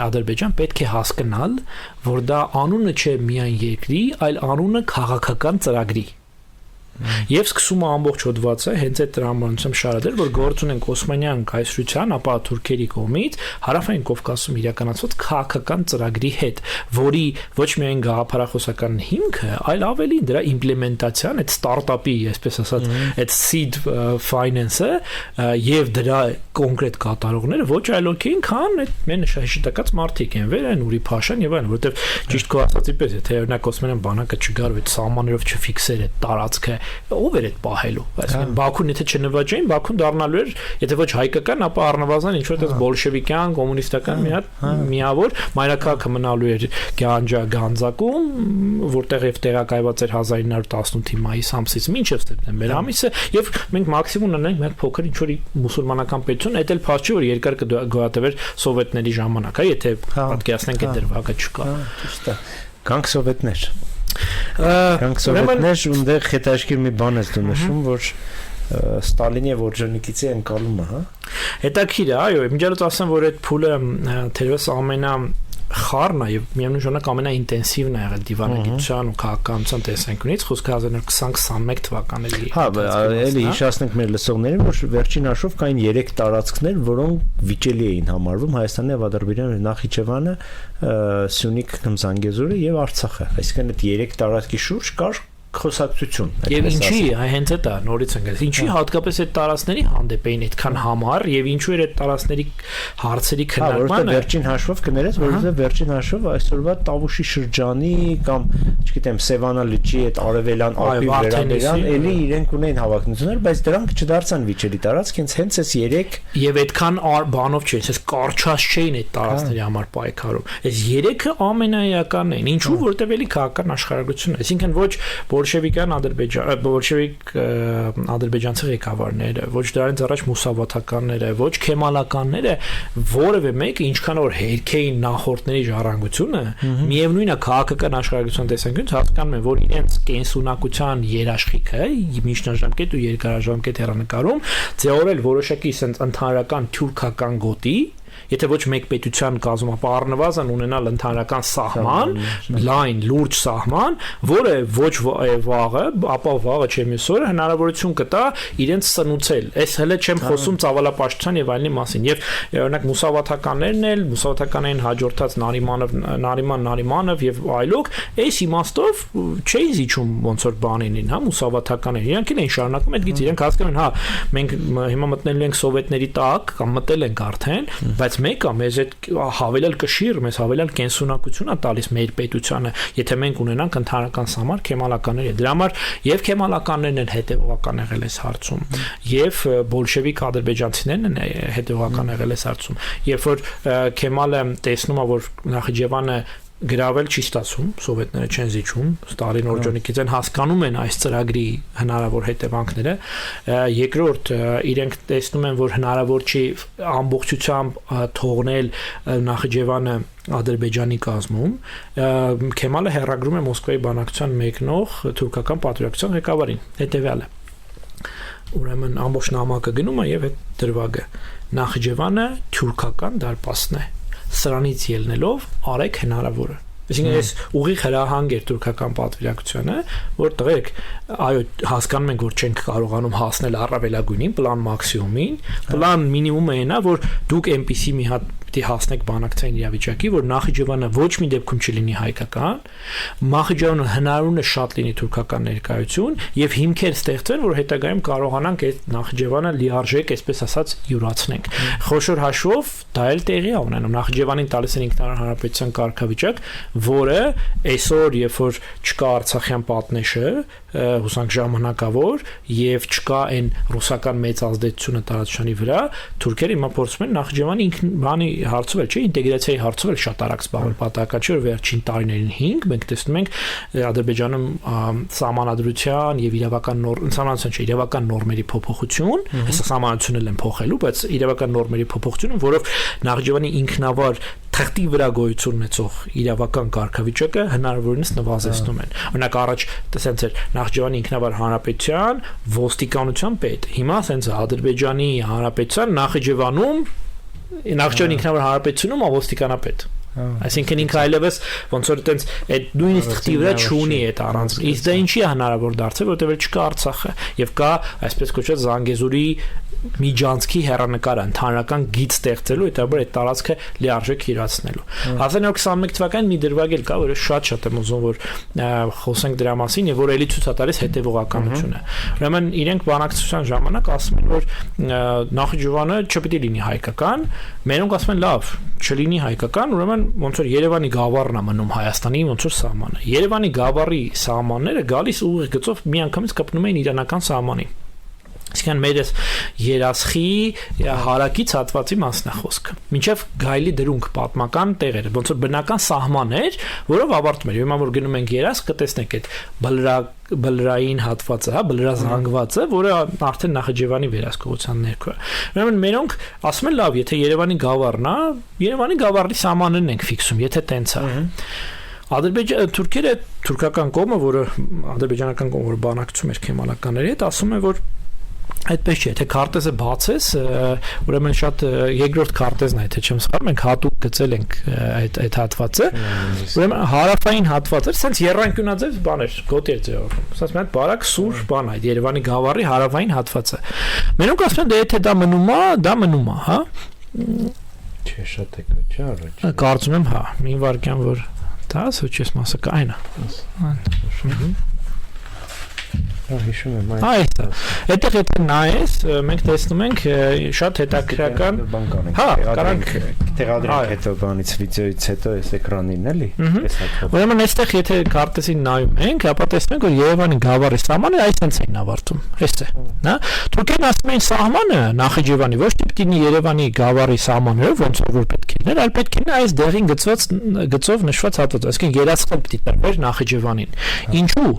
Ադրբեջան պետք է հասկանալ որ դա անունը չէ միայն երկրի այլ անունը քաղաքական ծրագրի Եվ սկսում է ամբողջ հոդվածը հենց այդ տրամաբանությամբ շարադել, որ գործ ունենք Օսմանյան կայսրության, ապա թուրքերի կողմից հարավային Կովկասում իրականացված քաղաքական ծրագրի հետ, որի ոչ միայն գաղափարախոսական հիմքը, այլ ավելին դրա իմպլեմենտացիան, այդ ստարտափի, այսպես ասած, այդ seed finance-ը եւ դրա կոնկրետ կատարողները ոչ այլ ոքեին, քան այդ մեր նշանակած մարդիկ են, վեր են Ուրի Փաշան եւ այլն, որովհետեւ ճիշտ քո ասածի պես, եթե օրինակ Օսմանյան բանակը չգար այդ սահմաններով չֆիքսեր այդ տարածքը ով էր այդ պահելու այսինքն Բաքուն եթե չնվաճեին Բաքուն դառնալու էր եթե ոչ հայկական ապա առնվազն ինչ որ այդպես բոլշևիկյան կոմունիստական մի հատ միավոր մայրաքաղաքը մնալու էր Գանձակում որտեղ եւ տեղակայված էր 1918-ի մայիս ամսից մինչև սեպտեմբեր ամիսը եւ մենք մաքսիմում ունենք մի հատ փոքր ինչ որ մուսուլմանական պետություն այդ էլ փաստ չի որ երկար կգոյատևեր սովետների ժամանակ հա եթե պատկերացնենք այդ դրվագը չկա ճիշտ է կանք սովետներ Կանք սովետներ ունդեղ հետաշկիր մի բան ես դու նշում, որ Ստալինի եւ Օրջանիկիցի ընկալումը, հա։ Հետաքրիր է, այո, միջալոց ասեմ, որ այդ փուլը թերևս ամենա խառն է եւ միևնույն ժամանակ ամենաինտենսիվն է եղել դիվանագիտության ու քաղաքականության տեսանկյունից խոսքը 1920-21 թվականների Հա, էլի հիշեցնենք մեր լսողներին որ վերջին հաշվով կային 3 տարածքներ, որոնք վիճելի էին համարվում Հայաստանի եւ Ադրբեջանի Նախիջևանը, Սյունիք, Զանգեզուրը եւ Արցախը։ Այսինքն այդ 3 տարածքի շուրջ կար խոսակցություն եւ ինչի հենց դա նորից ընկել ինչի հատկապես այդ տարածքների հանդեպ էին այդքան համառ եւ ինչու էր այդ տարածքների հարցերի քննարկմանը վերջին հաշվով կներես որովհետեւ վերջին հաշվով այսօրվա Տավուշի շրջանի կամ չգիտեմ Սևանա լճի այդ արևելյան Ալպի վերաբերան էլի իրենք ունեն հավակնություններ բայց դրանք չդարձան վիճելի տարածք հենց այս 3 եւ այդքան բանով չէ այսպես կարճած չէին այդ տարածքների համար պայքարում այս 3-ը ամենաեականն են ինչու որտեւ էլի քաղաքական աշխարհագրություն է այսինքն ոչ բոլշևիկյան բոլշևիկ ադրբեջանցի ղեկավարները, ոչ դրանից առաջ մուսավաթականները, ոչ քեմալականները, որևէ մեկը ինչքան որ հերքեին նախորդների ժառանգությունը, միևնույնն է քաղաքական աշխարհագրության տեսանկյունից հասկանում են, որ իրենց կենսունակության երաշխիքը, միջնաժամկետ ու երկարաժամկետ հեռանկարում ձևավորել որոշակի sense ընդհանրական թուրքական գոտի Եթե ոչ մեկ պետության կազմում, ապա առնվազն ունենալ ընդհանրական սահման, լայն, լուրջ սահման, որը ոչ վաղը, ապա վաղը չէ մյուս օրը հնարավորություն կտա իրենց սնուցել։ Այս հələ չեմ խոսում ծավալապաշտության եւ այլնի մասին։ Եվ օրինակ մուսավաթականներն էլ, մուսավաթականային հաջորդած Նարիմանով եւ այլոք, այս իմաստով չէին զիջում ոնց որ բանին, հա, մուսավաթականները։ Իրանք էլ են շարունակում այդ գիծ, իրենք հասկանում են, հա, մենք հիմա մտնելու ենք սովետների տակ կամ մտել ենք արդեն, բայց մեկը մեզ այդ հավելյալ կշիռ, մեզ հավելյալ կենսունակություն է տալիս մեր պետությանը, եթե մենք ունենանք ընդհանրական սահման քեմալականների։ Դրա համար եւ քեմալականներն են հետեւողական եղել այս հարցում, եւ բոլշևիկ ադրբեջանցիներն են հետեւողական եղել այս հարցում։ Երբ որ Քեմալը տեսնում է, որ Նախիջևանը գրավել չի ստացվում, սովետները չեն զիջում, Ստալին օրջոնիկից են հասկանում են այս ծրագրի հնարավոր հետևանքները, երկրորդ իրենք տեսնում են, որ հնարավոր չի ամբողջությամբ թողնել Նախիջևանը Ադրբեջանի կազմում, Քեմալը հերագրում է Մոսկվայի բանակցության մեկնող թուրքական պատվիրակության ղեկավարին, հետևյալը ուրեմն ամբողջ նամակը գնում է եւ այդ դրվագը Նախիջևանը թուրքական դարպասն է սրանից ելնելով արեք հնարավորը Այսինքն այս ուղիղ հրահանգ էր թուրքական պատվիրակությանը, որ տղերք, այո, հասկանում ենք, որ չենք կարողանում հասնել առավելագույնին, պլան մաքսիմումին, պլան մինիմումը այնա, որ դուք այնպիսի մի հատ պիտի հասնեք բանակցային իրավիճակի, որ Նախիջևանը ոչ մի դեպքում չլինի հայկական, Նախիջևանը հնարավորինս շատ լինի թուրքական ներկայություն եւ հիմքեր ստեղծեն, որ հետագայում կարողանանք այդ Նախիջևանը լիարժեք, այսպես ասած, յուրացնենք։ Խոշոր հաշվով դա էլ տեղի է ունենում։ Նախիջևանին տալիս են ինքնարար հանրապետության կարգավիճակ, որը այսօր, երբ որ չկա Արցախյան պատնեշը, հուսանք ժամանակավոր եւ չկա այն ռուսական մեծ ազդեցությունը տարածաշրջանի վրա, թուրքերը հիմա փորձում են Նախիջևանի բանի հարցով չէ, ինտեգրացիայի հարցով շատ արագ զբաղվել պատահական չէ, որ վերջին տարիներին 5 մենք տեսնում ենք Ադրբեջանում սահմանադրության եւ իրավական իրավական նորմերի փոփոխություն, հեսա սահմանությունն են փոխելու, բայց իրավական նորմերի փոփոխությունը, որով Նախիջևանի ինքնավար թղթի վրա գոյություն ունեցող իրավական կարգավիճակը հնարավորինս նվազեցնում են։ Օրինակ առաջ տեսած էր Նախիջևանի ինքնավար հանրապետության ոստիկանության պետ։ Հիմա ասենց Ադրբեջանի հանրապետության Նախիջևանում Նախիջևանի ինքնավար հանրապետությունում ոստիկանապետ։ Այսինքն ինքը այլևս ոնց որ այտենց այդ նույնիսկ թղթի վրա չունի այդ առանց։ Իսկ դա ինչի է հնարավոր դարձել, որտեղ չկա Արցախը եւ կա այսպես կոչված Զանգեզուրի միջանցքի հերանեկարը ընդհանրական գիծ ստեղծելու, հետաբար այդ տարածքը լիարժեք իրացնելու։ 1921 թվականին մի դրվագ էլ կա, որը շատ եմ ուզում որ խոսենք դրա մասին եւ որ էլի ցույց է տալիս հետեւողականությունը։ Ուրեմն իրենք բանակցության ժամանակ ասում են, որ Նախիջևանը չպիտի լինի հայկական, մերոնք ասում են լավ, չլինի հայկական, ուրեմն ոնց որ Երևանի գավառն է մնում Հայաստանի ոնց որ սահմանը։ Երևանի գավառի սահմանները գալիս ուղիղ գծով միանգամից կապնում էին իրանական սահմանին։ Իսկան մեր երասխի հարակից հատվածի մասն է խոսքը։ Մինչև գայլի դրունք պատմական տեղերը, ոնց որ բնական սահմաններ, որով ավարտում էր։ Հիմա որ գնում ենք երաս, կտեսնենք այդ բլրային հատվածը, հա, բլրազանգվածը, որը արդեն Նախիջևանի վերահսկողության ներքո է։ Ուրեմն մերոնք ասում են լավ, եթե Երևանի գավառն է, Երևանի գավառի սահմաններն ենք ֆիքսում, եթե տենց է։ Թուրքերը, թուրքական կողմը, որը ադրբեջանական կողմը, որը բանակցում էր քեմալականների հետ, ասում է, որ այդպես չէ, թե քարտեզը բացես, ուրեմն շատ երկրորդ քարտեզն է, եթե չեմ սխալվում, մենք հատուկ գծել ենք այդ հատվածը, ուրեմն հարավային հատվածը, սենց երրանկյունաձև բաներ, գոտի էր ձևավորվում, ասած մի հատ բարակ սուր բան է, այդ Երևանի գավառի հարավային հատվածը։ Մենոնք ասում են, դե եթե դա մնում է, հա։ Չէ, շատ է կա, չէ, առաջ։ Կարծում եմ, հա, մի վարքյան որ դա սոչես մասը կա, այն է։ Հիշում եմ այն։ Այստեղ։ Այդտեղ եթե նայես, մենք տեսնում ենք շատ հետաքրքրական բան կանենք։ Հա, կարանք տեղադրենք հետո բանից վիդեոից հետո այս էկրանին էլի։ Ուրեմն այստեղ եթե քարտեզին նայում ենք, ապա տեսնենք որ Երևանի գավառի սահմանը այսպես են ավարտում։ Էստե, հա։ Թուրքիան ասում են սահմանը Նախիջևանի ոչ թե պիտի լինի Երևանի գավառի սահմաններով, ոնց որ պետք է լիներ, այլ պետք է լինի այս դեղին գծով նշված հատվածը, այսինքն երասխալ պիտի տրվեր Նախիջևանին։ Ինչու՞։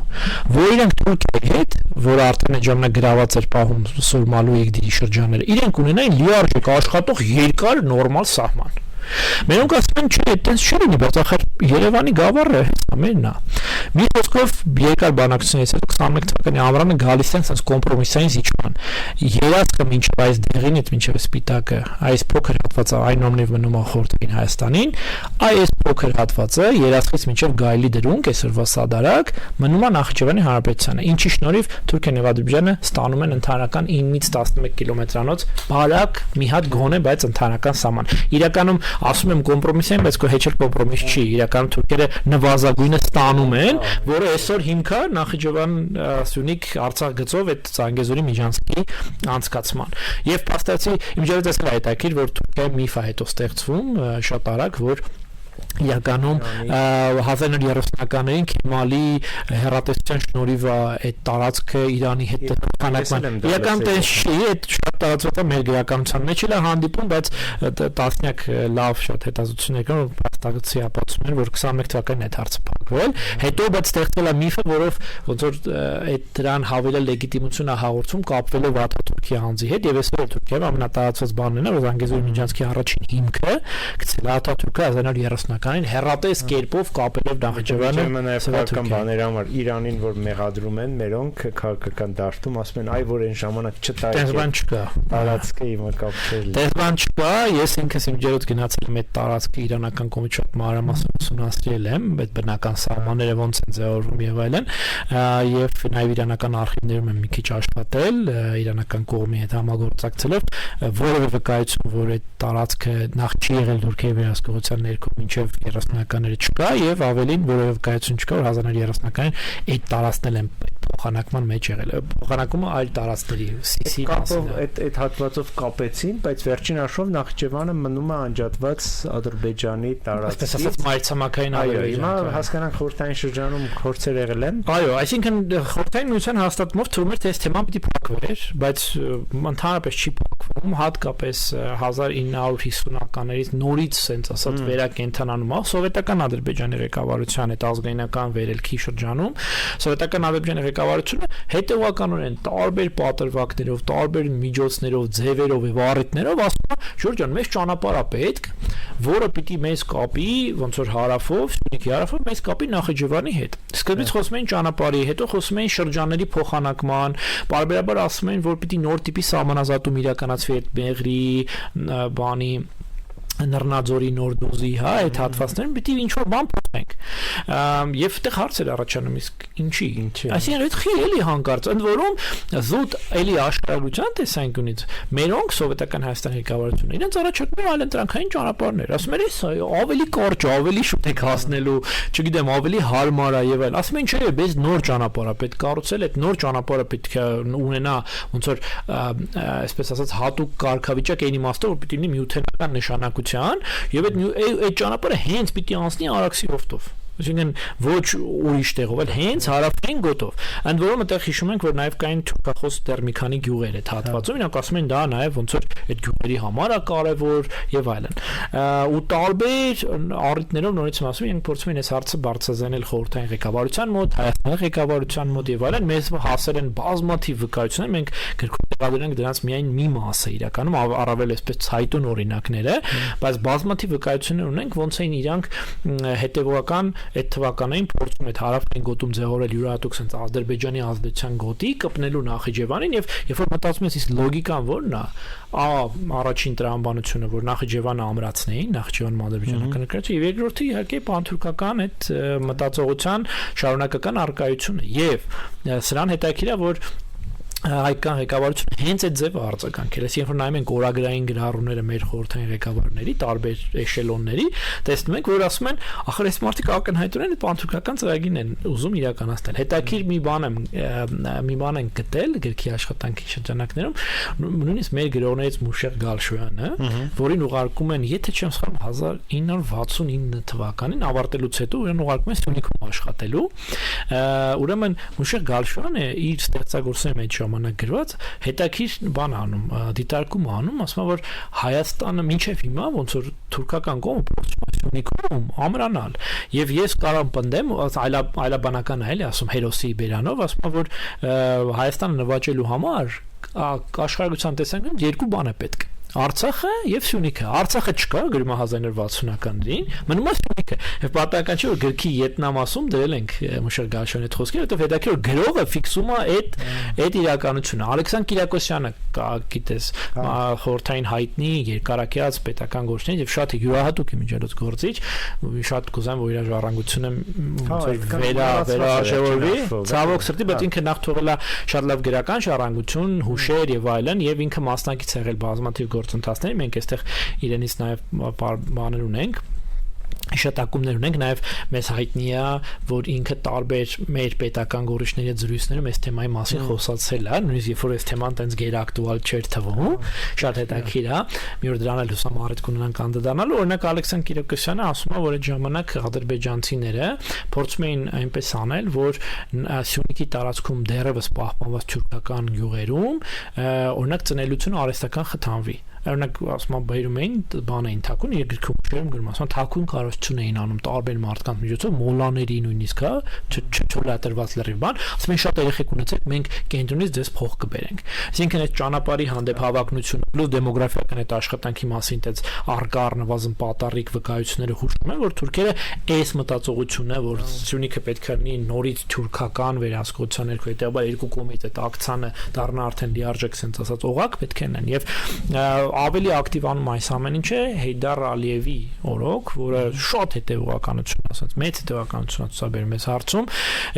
Որ իրենք Թուրքիայի հետ, որ արդեն այդ ժամանակ գրաված էր պահում Սուրմալու Իգդիրի շրջանները, իրենք ունենային լիարժեք աշխատող երկար նորմալ սահման։ Մենոնք ասում են, չէ, այդպես չի լինի, բայց ախր Երևանի գավառը ամենն է։ Մի խոսքով երկար բանակցությունից հետո 21 թվականի ամռանը գալիս են sense կոմպրոմիսային զիջման։ Երասխը մինչև այս դեղինից մինչև սպիտակը, այս փոքր հատվածը այնուամենայնիվ մնում է խորհրդային Հայաստանին, այս փոքր հատվածը երասխից մինչև Գայլի դրունք, այսօրվա Սադարակ, մնում է Նախիջևանի Հանրապետությանը։ Ինչի շնորհիվ Թուրքիան եւ Ադրբեջանը ստանում են ընդհանրական 9-ից 11 կիլոմետրանոց բարակ մի հատ գոնե, բայց ընդհանրական սահման։ Իրականում ասում եմ կոմպրոմիսային, բայց հեչել կոմպրոմիս չի։ Իրականում թուրքերը նվազագույնը ստանում են, որը այսօր հիմք է Նախիջևան Սյունիք Արցախ գծով այդ Զանգեզուրի Միջանցքի անցկացման։ Եվ փաստացի իմջերից էսել հայտակիր, որ Թուրքիայի միֆ է հետո ստեղծվում շատ արագ, որ իրականում 1930-ականներին Քեմալի հեռատեսության շնորհիվ այդ տարածքը Իրանի հետ փոխանակման իրական տես չի, այդ շատ տարածված է մեր գրականության մեջ էլ հանդիպում, բայց տասնյակ լավ շատ հետազոտություններ կան, որ փաստացի ապացուցում են, որ 21 թվականին այդ հարցը փակվել, հետո բայց ստեղծվել է միֆը, որով ոնց որ այդ դրան հավելել լեգիտիմություն է հաղորդում կապվելով Աթաթուրքի անձի հետ, եւ այսօր Թուրքիայում ամենատարածված բանն է, որ Զանգեզուրի Միջանցքի առաջին հիմքը գցել է Աթաթուրքը 1930-ականին հերատես կերպով կապելով Նախիջևանը սովետական բաների համար Իրանին որ մեղադրում են մերոնք քաղաքական դաշտում ասում են այ որ այն ժամանակ չտա Տեսբան չկա տարածքը իմը կապել Տեսբան չկա ես ինքս իմ ջերոց գնացել եմ այդ տարածքը իրանական կողմից շատ մանրամասն ուսումնասիրել եմ այդ բնական սահմանները ոնց են ձևավորվում եւ այլն եւ նաեւ իրանական արխիվներում եմ մի քիչ աշխատել իրանական կողմի հետ համագործակցելով որևէ վկայություն որ այդ տարածքը նախ չի եղել Թուրքիայի վերահսկողության ներքո մինչեւ 30-ականները չկա եւ ավելին որևէ վկայություն չկա որ 1930-ականին այդ տարածքն են փոխանակման մեջ եղել փոխանակումը այլ տարածքների սիսի կապով այդ հատվածով կապեցին բայց վերջին հաշվով Նախիջևանը մնում է անջատված Ադրբեջանի տարածքի այսպես ասած մայրցամաքային այո հիմա հասկանանք խորհրդային շրջանում փորձեր եղել են այո այսինքն խորհրդային միության հաստատումով թվում էր թե այս թեման պիտի փակվեր բայց ընդհանրապես չի փակվում հատկապես 1950-ականներից նորից sense ասած վերակենդանանում է սովետական Ադրբեջանի ղեկավարության այդ ազգայնական վերելքի շրջանում սովետական Ադրբեջանի ղեկավարությունը հետևականորեն տարբեր պատրվակներով, տարբեր միջոցներով, ձևերով եւ առիթներով ասում է Ժորժան, մեզ ճանապարհ է պետք, որը պիտի մեզ կապի ոնց որ հարավով, Սյունիքի հարավով մեզ կապի Նախիջևանի հետ։ Սկզբից խոսում էին ճանապարհի, հետո խոսում էին շրջանների փոխանակման, բարբերաբար ասում էին, որ պիտի նոր տիպի սահմանազատում իրականացվի այդ Մեղրի բանի Նռնաձորի նոր դոզի, հա, այդ հատվածներում պիտի ինչ-որ բան փոխենք։ Եվ այդտեղ հարցեր առաջանում իսկ ինչի։ Այսինքն այդ խի էլի հանկարծ, ընդ որում զուտ էլի աշխարհագրության տեսանկյունից մերոնք սովետական Հայաստանի ղեկավարությունը իրենց առաջարկում են այլ ընտրանքային ճանապարհներ։ Ասում են, ավելի կարճ, ավելի շուտ եք հասնելու, չգիտեմ, ավելի հարմար է եւ այլ։ Ասում են, չէ, բայց նոր ճանապարհ է պետք կառուցել, այդ նոր ճանապարհը պետք է ունենա ոնց որ այսպես ասած հատուկ կարգավիճակ այն իմաստով, որ պիտի լինի միութենական նշանակություն եւ այդ ճանապարհը հենց պիտի անցնի Արաքսի հովտով այսինքն ոչ ուրիշ տեղով, այլ հենց հարավային գոտով։ Ընդ որում այդտեղ հիշում ենք, որ նաև կային թուրքախոս դեռ մի քանի գյուղեր այդ հատվածում, իրենք ասում են դա նաև ոնց որ այդ գյուղերի համար է կարևոր եւ այլն։ Ու տարբեր առիթներով նորից ասում ենք, փորձում են այս հարցը բարձրացնել խորհրդային ղեկավարության մոտ, Հայաստանի ղեկավարության մոտ եւ այլն։ Մեզ հասել են բազմաթիվ վկայություններ, մենք գրքում տեղադրենք դրանց միայն մի մասը իրականում առավել այսպես ցայտուն օրինակները, բայց բազմաթիվ վկայություններ ունենք, ոնց էին իրանք հետեւողական այդ թվականային փորձում այդ հարավային գոտում ձևավորել յուրահատուկ sense Ադրբեջանի ազդեցության գոտի կպնելու Նախիջևանին եւ երբ որ մտածում ես իսկ լոգիկան որն է առաջին տրամաբանությունը որ Նախիջևանը ամրացնեին Նախիջևան Ադրբեջանական կրկնություն եւ երկրորդը իհարկե պանթուրքական այդ մտածողության շարունակական արկայությունը եւ սրան հետաքրքիր է որ հայկական ղեկավարությունը հենց այդ ձևը արձագանքել է, երբ որ նայում ենք օրագրային գրառումները մեր խորհրդային ղեկավարների տարբեր էշելոնների, տեսնում ենք, որ ասում են, ախր այս մարդիկ ակնհայտորեն պանթուրքական ծրագիրն են ուզում իրականացնել։ Հետաքրքիր մի բան են գտել գրքի աշխատանքի շրջանակներում, նույնիսկ մեր գրողներից Մուշեղ Գալշոյանը, որին ուղարկում են, եթե չեմ սխալվում, 1969 թվականին ավարտելուց հետո իրեն ուղարկում են Սյունիքում աշխատելու։ Ուրեմն Մուշեղ Գալշոյանը իր ստեղծագործության մեջ ժամանակ գրված հետաքրքիր բան անում, դիտարկում անում, ասում որ Հայաստանը մինչև հիմա ոնց որ թուրքական կողմը փորձում է Սյունիքում ամրանալ, եւ ես կարող պնդեմ, այլաբանական է, էլի ասում հերոսի բերանով, ասում որ Հայաստանը նվաճելու համար աշխարհագրության տեսանկյունից երկու բան է պետք։ Արցախը եւ Սյունիքը։ Արցախը չկա գրում 1960-ականներին, մնում է Սյունիքը։ Եվ պատահական չէ որ գրքի յետնամասում դրել ենք Մուշեղ Գալշյանի այդ խոսքերը, որովհետեւ հետաքրքիր որ գրողը ֆիքսում է այդ իրականությունը։ Ալեքսանդր Կիրակոսյանը գիտես, խորհրդային հայտնի երկարակյաց պետական գործիչ եւ շատ յուրահատուկ միջոցառ գործիչ, շատ կուզեմ որ իր ժառանգությունը վերաժողովի, ցավոք սրտի, բայց ինքը նախ թողել է շատ լավ գրական ժառանգություն, հուշեր եւ այլն, եւ ինքը մասնակից եղել բազմաթիվ գործընթացների, մենք այստեղ իրենից նաև բաներ ունենք, հիշատակումներ ունենք, նաև մեզ հայտնի է, որ ինքը տարբեր մեր պետական գորիչների զրույցներում այս թեմայի մասին խոսացել է, նույնիսկ երբ որ այս թեման տենց գերակտուալ չէր թվում, շատ հետաքրքիր է, մի օր դրան էլ լուսամարետ կունենանք անդրադառնալու, օրինակ Ալեքսանդր Կիրակոսյանը ասում է, որ այդ ժամանակ ադրբեջանցիները փորձում էին այնպես անել, որ Սյունիքի տարածքում դեռևս պահպանված թուրքական գյուղերում, օրինակ ծնելությունը արհեստական խթանվի։ Օրինակ ասում եմ բերում էին բան էին թաքուն երկրքում շերում գրում ասում թաքուն կարողություն էին անում տարբեր մարդկանց միջոցով մոլաների նույնիսկ հա չլատրված լրիվ բան ասում են շատ երեխեք ունեցեք մենք կենտրոնից ձեզ փող կբերենք այսինքն այդ ճանապարհի հանդեպ հավակնությունը լավ դեմոգրաֆիական այդ աշխատանքի մասին այդպես արկա առնվազն պատառիկ վկայությունները հուշում են որ թուրքերը այս մտածողությունն է որ Սյունիքը պետք է լինի նորից թուրքական վերահսկողության ներքո հետեւաբար երկու կողմից այդ ակցիանը դառնա արդեն լիարժեք sense ասած օղակ պետք է լինեն եւ ավելի ակտիվ անում այս ամեն ինչը Հեյդար Ալիևի օրոք, որը շատ հետևողականություն ասած, մեծ հետևողականություն ցուցաբերում այս հարցում,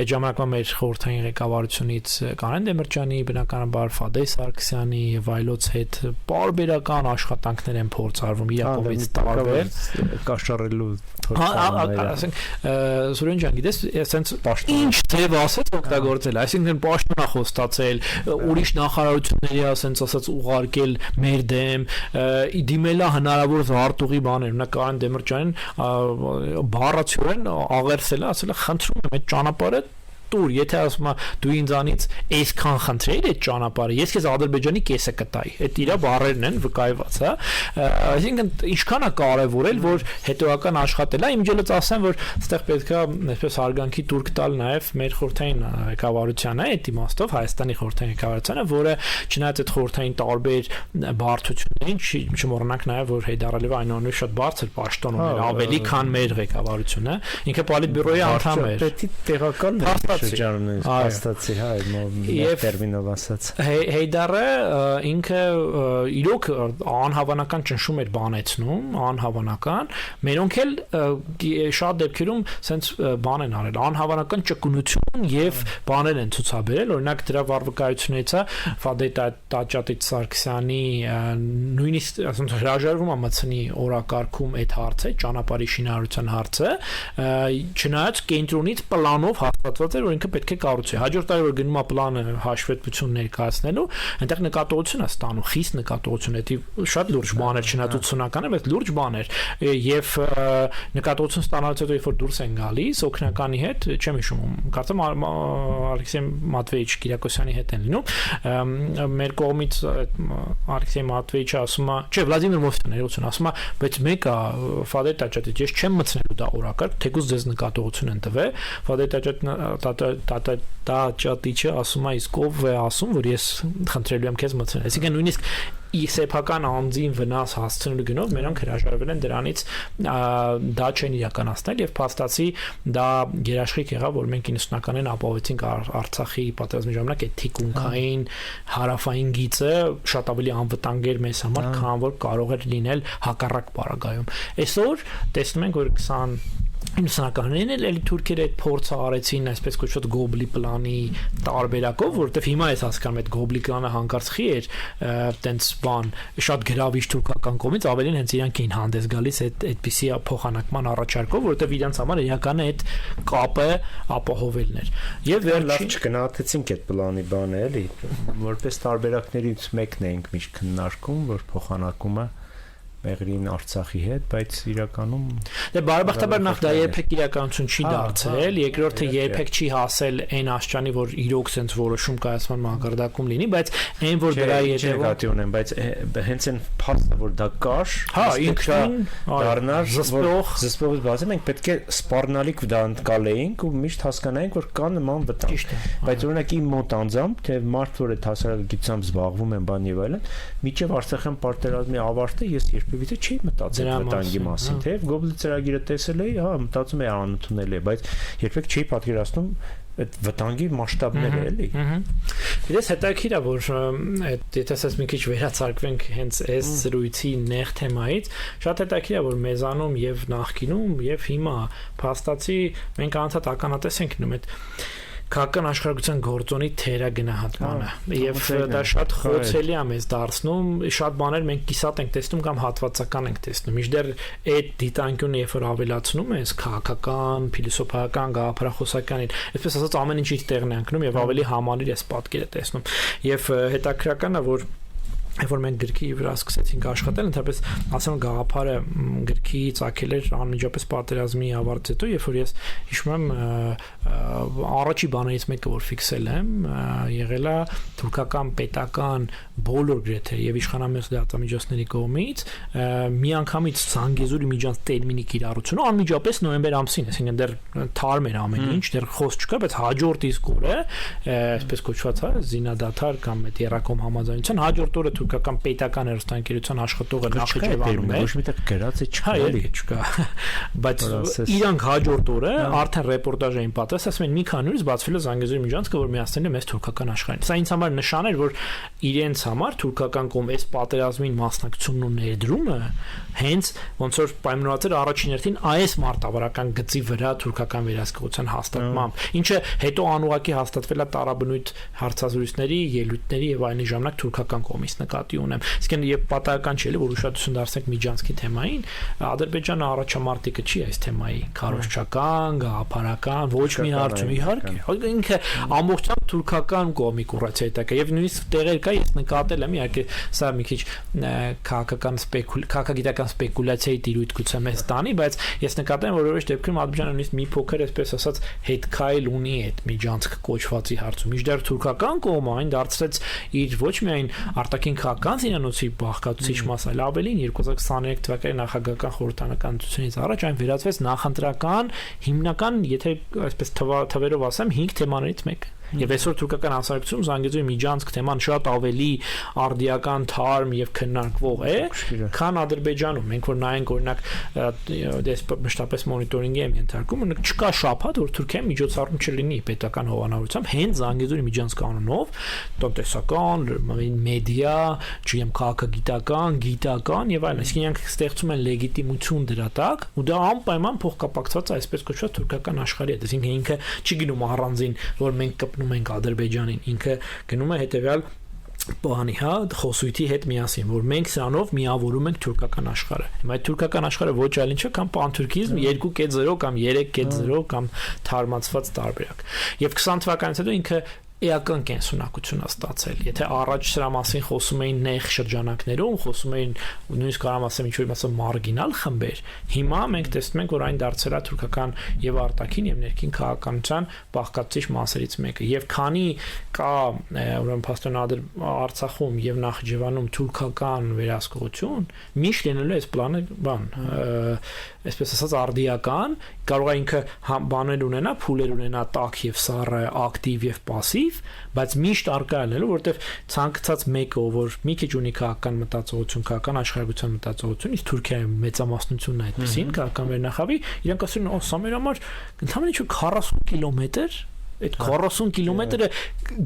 այդ ժամանակվա մեր խորհրդային ղեկավարությունից Կանեն Դեմիրճյանի, բնականաբար Ֆադե Սարգսյանի եւ այլոց հետ պարբերական աշխատանքներ են փորձարվում իրակովից տարբեր կաշառելու ասենք Սուրեն ջան, գիտես, ասենց ինչ թեև ասած օգտագործել, այսինքն պաշտոնա խոստացել, ուրիշ նախարարությունների ասենց ասած ուղարկել մեր դեմ դիմելա հնարավոր զարտուղի բաներ, նա Կանեն Դեմիրճյանին բառացիորեն աղերսել է, ասել է խնդրում եմ այդ ճանապարհը տուր, եթե ասում է դու ինձանից այսքան խնդրեիր այդ ճանապարհը, ես քեզ Ադրբեջանի կեսը կտայի։ Այդ իր բառերն են վկայված, հա։ Այսինքն ինչքան է կարևորել, որ հետեւական աշխատել է, իմջելից ասեմ, որ այստեղ պետք է այսպես հարգանքի տուրք տալ նաև մեր խորհրդային ղեկավարությանը, այդ իմաստով Հայաստանի խորհրդային ղեկավարությանը, որը չնայած այդ խորհրդային տարբեր բարդություններին, չմոռանանք նաև, որ Հեյդար Ալիևը այնուամենայնիվ շատ բարձր պաշտոն ուներ, ավելի քան մեր ղեկավարությունը, ինքը Պոլիտբյուրոյի անդամ էր։ Տեղական շրջանում հաստատի, հա, այդ տերմինով ասած։ Հեյդարը ինքը իրոք անհավանական ճնշում էր բանեցնում, անհավանական, մերոնք էլ շատ դեպքերում sense բան են արել, անհավանական ճկունություն եւ բաներ են ցուցաբերել, օրինակ դրա վարվկայությունից է Ֆադե Տաճատիչ Սարգսյանի նույնիսկ ասենք հրաժարվում է մցնի օրակարգում այդ հարցը, ճանապարհի շինարարության հարցը, չնայած կենտրոնից պլանով հաստատված էր որ ինքը պետք է կառուցի։ Հաջորդ տարի որ գնում է պլանը հաշվետվություն ներկայացնելու, այնտեղ նկատողություն է ստանում, խիստ նկատողություն, դա շատ լուրջ բան էր, չնայած 80-ական է, բայց լուրջ բան էր։ Եվ նկատողություն ստանալուց հետո երբ որ դուրս են գալիս օկնականի հետ, չեմ հիշում, կարծեմ Ալեքսեյ Մատվեիչ Կիրակոսյանի հետ են լինում, մեր կողմից Ալեքսեյ Մատվեիչը ասում է, չէ, Վլադիմիր Մովսյանը երություն ասում է, բայց մեկը Ֆադե Տաճատիչ, ես չեմ մտցնելու դա օրակարգ, թեկուզ ձեզ նկատողություն են տվել, Ֆադե Տաճատիչը ասում է իսկ ով է ասում որ ես խնդրելու եմ քեզ մտցնել այսինքն նույնիսկ սեփական անձին վնաս հասցնելու գնով մենոնք հրաժարվել են դրանից դա չեն իրականացնել եւ փաստացի դա երաշխիք եղավ որ մենք 90-ականին ապահովեցինք Արցախի պատերազմի ժամանակ այդ թիկունքային հարավային գիծը շատ ավելի անվտանգ էր մեզ համար քան որ կարող էր լինել հակառակ պարագայում այսօր տեսնում ենք որ Ինստանականին էլ թուրքերը այդ փորձը արեցին այսպես կոչված գոբլի պլանի տարբերակով, որովհետև հիմա ես հասկանում այդ գոբլի պլանը հանկարծի էր, տենց բան շատ գրավիչ թուրքական կողմից, ավելին հենց իրանք էին հանդես գալիս այդպիսի փոխանակման առաջարկով, որովհետև իրանք համար իրականը այդ կապը ապահովելն էր։ Եվ լավ չգնահատեցինք այդ պլանի բանը, էլի, որպես տարբերակներից մեկն էինք միշտ քննարկում, որ փոխանակումը Մեղրին Արցախի հետ, բայց իրականում դե բարեբախտաբար նախ դա երբեք իրականություն չի դարձել, երկրորդը երբեք չի հասել այն աշճանի, որ իրոք sense որոշում կայացման մակարդակում լինի, բայց այն որ դրա հետևում ունեն, բայց հենց այն փաստը որ դա կար, հա ինքնին դառնար զսպողից բացի մենք պետք է սպառնալիք դա անցկալեինք ու միշտ հասկանայինք որ կա նման վտանգ, բայց օրինակ իմ մոտ անձամբ թե մարդ որ այդ հասարակագիտությամբ զբաղվում են բան եւ այլն, միջև Արցախյան պարտերազմի ավարտը ես երբևիցե չի մտածել վտանգի մասին, թե գոբլի ծրագիրը տեսել էի, հա, մտածում էի անընդունել է, բայց երբեք չի պատկերացնում այդ վտանգի մասշտաբները էլի։ Դες հետաքրքիր է որ այդ եթե ասես մի քիչ վերացարկվենք հենց այս զրույցի նեղ թեմայից, շատ հետաքրքիր է որ մեզանում եւ նախկինում եւ հիմա փաստացի մենք անընդհատ ականատես ենք նույն այդ քաղաքական աշխարհագրության գործոնի թերագնահատմանը եւ դա շատ խոցելի է մեզ դարձնում, շատ բաներ մենք կիսատ ենք տեսնում կամ հատվածական ենք տեսնում, մինչդեռ այդ դիտանկյունը երբ որ ավելացնում ես քաղաքական, փիլիսոփայական, գաղափարախոսականին, այսպես ասած ամեն ինչի տեղն է ընկնում եւ ավելի համալիր ես պատկերը տեսնում եւ հետաքրքրական է որ որ մենք գրքի վրա սկսեցինք աշխատել, ընդհանրապես ասեմ գաղափարը գրքի ցակել էր անմիջապես պատերազմի ավարտից հետո, երբ որ ես հիշում եմ առաջի բաներից մեկը որ ֆիքսել եմ, եղել է թուրքական պետական բոլոր գրեթե եւ իշխանամերձ դատամիջոցների կողմից միանգամից Զանգեզուրի միջանց տերմինի կիրառությունը անմիջապես նոյեմբեր ամսին, այսինքն դեռ թարմ էր ամեն ինչ, դեռ խոսք չկա, բայց հաջորդ իսկ օրը, այսպես կոչված է զինադադար կամ այդ երակոմ համաձայնության հաջորդ օրը թուրքական պետական հերոստանգերության աշխատողը Նախիջևանում է։ Ոչ մի տեղ գրած է չկա, էլի չկա։ Բայց իրանք հաջորդ օրը արդեն ռեպորտաժ էին պատրաստ, ասում են մի քանի օրից բացվել է Զանգեզուրի միջանցքը, որ միացնել է մեծ թուրքական աշխարհին։ Սա ինձ համար նշան էր, որ իրենց համար թուրքական կողմ այս պատերազմին մասնակցությունն ու ներդրումը հենց ոնց որ պայմանավորված էր առաջին հերթին այս մարտավարական գծի վրա թուրքական վերահսկողության հաստատմամբ, ինչը հետո անուղակի հաստատվել է տարաբնույթ հարցազրույցների, ելույթների եւ այլնի ժամանակ թուրքական կողմից նկատի ունեմ։ Իսկեն եւ պատահական չէ, որ ուշադրություն դարձնենք Միջանցքի թեմային, Ադրբեջանը առաջամարտիկը չի այս թեմայի, քարոզչական, գաղափարական, ոչ մի հարցում իհարկե։ Ինքը ամբողջությամբ թուրքական կողմի կուրացիա է եւ նույնիսկ տեղեր կա, ես նկատել եմ, իհարկե սա մի քիչ քաղաքագիտական սպեկուլյացիայի տիրույթ գուցե մեզ տանի, բայց ես նկատել եմ, որ որոշ դեպքերում Ադրբեջանը նույնիսկ մի փոքր այսպես ասած հետքայլ ունի այդ Միջանցք կոչվածի հարցում։ Մինչդեռ թուրքական կողմը այն դարձրեց իր ոչ միայն արտաքին քաղաքական զինանոցի բաղկացուցիչ մաս, այլ ավելին 2023 թվականի նախագահական խորհրդանականությունից առաջ այն վերածվեց նախընտրական հիմնական, եթե այսպես թվերով ասեմ, 5 թեմաներից մեկը։ Եվ այսօր թուրքական հասարակությունում Զանգեզուրի Միջանցք թեման շատ ավելի արդիական, թարմ եւ քննարկվող է, քան Ադրբեջանում։ Մենք որ նայենք օրինակ մշտապես մոնիտորինգի եմ ենթարկում, չկա շաբաթ, որ Թուրքիայում միջոցառում չլինի պետական հովանավորությամբ հենց Զանգեզուրի Միջանցք կանոնով, տնտեսական, մեդիա, չգիտեմ, քաղաքագիտական, գիտական եւ այլն։ Այսինքն իրենք ստեղծում են լեգիտիմություն դրա տակ, ու դա անպայման փոխկապակցված է այսպես կոչված թուրքական աշխարհի հետ։ Այսինքն ինքը չի գնում առանձին, որ մենք մենք Ադրբեջանին, ինքը գնում է հետեւյալ բանի, հա, խոսույթի հետ միասին, որ մենք սրանով միավորում ենք թուրքական աշխարհը։ Հիմա այդ թուրքական աշխարհը ոչ այլ ինչ է, քան պանթուրքիզմ 2.0 կամ 3.0 կամ թարմացված տարբերակ։ Եվ 20 թվականից հետո ինքը էական կենսունակություն է ստացել։ Եթե առաջ սրա մասին խոսում էին նեղ շրջանակներում, խոսում էին նույնիսկ կարամ ասեմ ինչ-որ մասը մարգինալ խմբեր, հիմա մենք տեսնում ենք, որ այն դարձել է թուրքական եւ արտաքին եւ ներքին քաղաքականության բաղկացուցիչ մասերից մեկը։ Եվ քանի կա ուրեմն փաստորեն Արցախում եւ Նախիջևանում թուրքական վերահսկողություն, միշտ լինելու է այս պլանը բան, այսպես ասած արդիական, կարող է ինքը բաներ ունենա, փուլեր ունենա տաք եւ սառը, ակտիվ եւ пассив, բայց միշտ արկա լինելու, որովհետեւ ցանկացած մեկը, որ մի քիչ ունի քաղաքական մտածողություն, քաղաքական աշխարհագրության մտածողություն, իսկ Թուրքիայում մեծամասնությունն է այդպեսին, քաղաքական վերնախավի, իրանք ասում են, սա մեր համար ընդհանրապես 40 կիլոմետր այդ 40 կիլոմետրը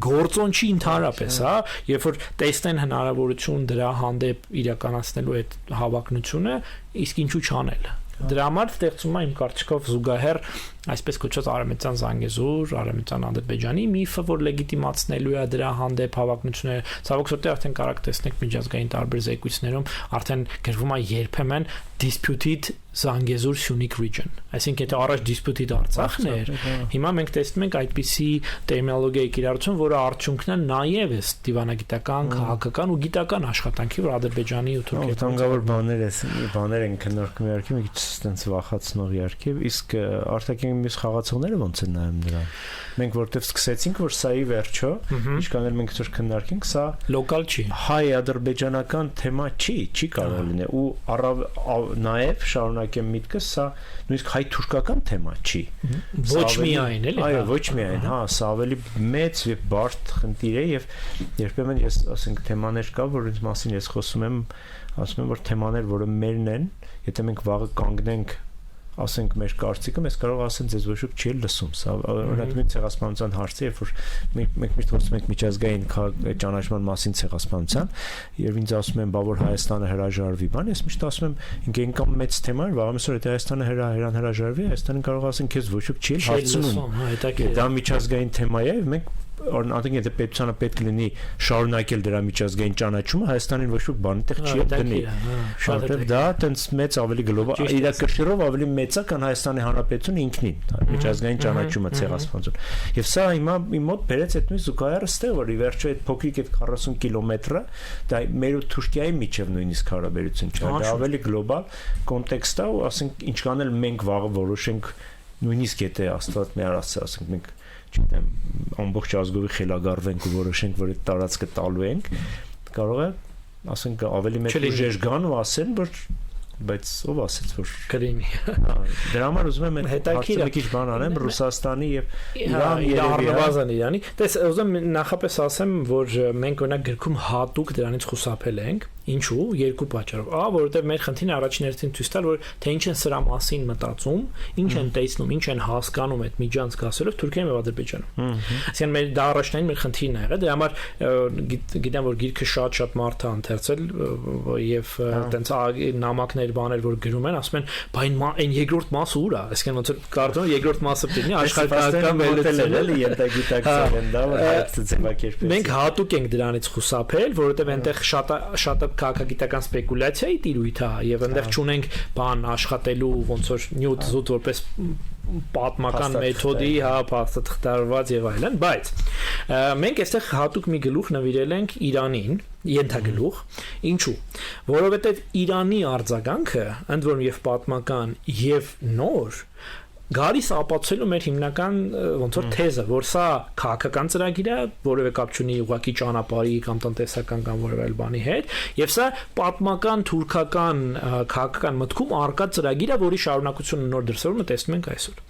գործոն չի ընդհանրապես, հա, երբ որ տեսնեն հնարավորություն դրա հանդեպ իրականացնելու այդ հավակնությունը, իսկ ինչու չանել։ Դրա համար ստեղծում է իմ կարծիքով զուգահեռ այսպես կոչված արևմտյան Զանգեզուր, արևմտյան Ադրբեջանի միֆը, որ լեգիտիմացնելու է դրա հանդեպ հավակնությունը։ Ցավոք սրտի արդեն կարակ տեսնենք միջազգային տարբեր զեկույցներում արդեն գրվում է երբեմն disputed Zangezur Syunik region։ Այսինքն եթե առաջ disputed Արցախն էր, հիմա մենք տեսնում ենք այդպիսի տերմինոլոգիայի կիրառություն, որը արդյունքն է նաև է դիվանագիտական, քաղաքական ու գիտական աշխատանքի, որ Ադրբեջանի ու Թուրքիայի Վտանգավոր բաներ են քննարկում իհարկե, մի քիչ այտենց վախացնող իհարկե, իսկ արտաքին մյուս խաղացողները ոնց են նայում դրան։ Մենք որտեվ սկսեցինք, որ սայի վերջո, ինչքան էլ մենք դեռ քննարկենք, սա լոկալ չի։ հայ-ադրբեջանական թեմա չի կարող լինել ու նաև շարունակեմ միտքս, սա նույնիսկ հայ-թուրքական թեմա չի։ Ոչ միայն, էլի։ Այո, ոչ միայն, հա, սա ավելի մեծ եւ բարդ խնդիր է եւ երբեմն ես ասենք թեմաներ կա, որոնց մասին ես խոսում եմ, ասում եմ, որ թեմաներ, որը մերն են, եթե մենք վաղը կանգնենք ասենք մեր կարծիքը, ես կարող ասեմ ձեզ ոչ ոք չի լսում, սա օրինակ մի ցեղասպանության հարցը, երբ որ մենք միշտ խոսում ենք միջազգային ճանաչման մասին ցեղասպանության, եւ ինձ ասում են, բա որ Հայաստանը հրաժարվի, բան, ես միշտ ասում եմ, ինքն կամ մեծ թեմա է, վաղ ամսօր եթե Հայաստանը հրաժարվի, Հայաստանը կարող ասեն, քեզ ոչ ոք չի հարցնում, դա միջազգային թեմա է, եւ մենք օրինակ եթե պետությանը պետք լինի շարունակել դրա միջազգային ճանաչումը, Հայաստանին ոչ ոք բան տեղ չի դնի։ Շատեր դա տենց մեծ ավելի գլոբալ իրակշռով ավելի մեծ է, քան Հայաստանի Հանրապետությունը ինքնին, միջազգային ճանաչումը ցեղասպանություն։ Եվ սա հիմա իմ մոտ բերեց այդ նույն զուգահեռը ստեղ, որ ի վերջո այդ փոքրիկ այդ 40 կիլոմետրը դա մեր ու Թուրքիայի միջև նույնիսկ հարաբերություն չէ, դա ավելի գլոբալ կոնտեքստ է ու ասենք ինչքան էլ մենք վաղը որոշենք նույնիսկ եթե Աստված մեր ասած ասենք մենք չգիտեմ ամբողջ ազգովի խելագարվենք ու որոշենք որ այդ տարածքը տալու ենք կարող է ասենք ավելի մեծ ուժեր գան ու ասեն որ բայց ով ասեց որ կլինի դրա համար ուզում եմ հետաքրքիր մի քիչ բան անեմ Ռուսաստանի եւ Իրանի տես ուզում նախապես ասեմ որ մենք օրինակ գրքում հատուկ դրանից խուսափել ենք ինչու երկու պատճառով որովհետեւ մեր խնդիրն առաջին հերթին ցույց տալ որ թե ինչ են սրա մասին մտածում ինչ են տեսնում ինչ են հասկանում այդ միջանց գասելով Թուրքիայում եւ Ադրբեջանում ասեն մեր դա առաջնային մեր խնդիրն է եղել դրա համար գիտեմ որ գիրքը շատ մարդ է ընթերցել եւ տենց նամակներ բաներ որ գրում են ասում են բա այն երկրորդ մասը ուր է այսինքն ոնց որ կարծում երկրորդ մասը պետք է աշխարհական վերլուծել էլի ենթագիտակցել են դա որ հայցեցեվակերպել մենք հատուկ ենք դրանից խուսափել որովհետեւ այնտեղ շատ քաղաքագիտական սպեկուլյացիայի տիրույթ է եւ այնտեղ չունենք բան աշխատելու ոնց որ նյութ զուտ որպես պատմական մեթոդի փաստաթղթարված եւ այլն բայց մենք այստեղ հատուկ մի գլուխ նվիրել ենք Իրանին ենթագլուխ ինչու որովհետեւ Իրանի արձագանքը ընդ որում եւ պատմական եւ նոր գալիս ապացուցելու մեր հիմնական ոնց որ թեզը, որ սա քաղաքական ծրագիր է, որևէ կապ չունի ուղղակի ճանապարհի կամ տնտեսական կամ որևէ բանի հետ, եւ սա պատմական թուրքական քաղաքական մտքում արկա ծրագիր է, որի շարունակությունը նոր դրսևորումը տեսնում ենք այսօր։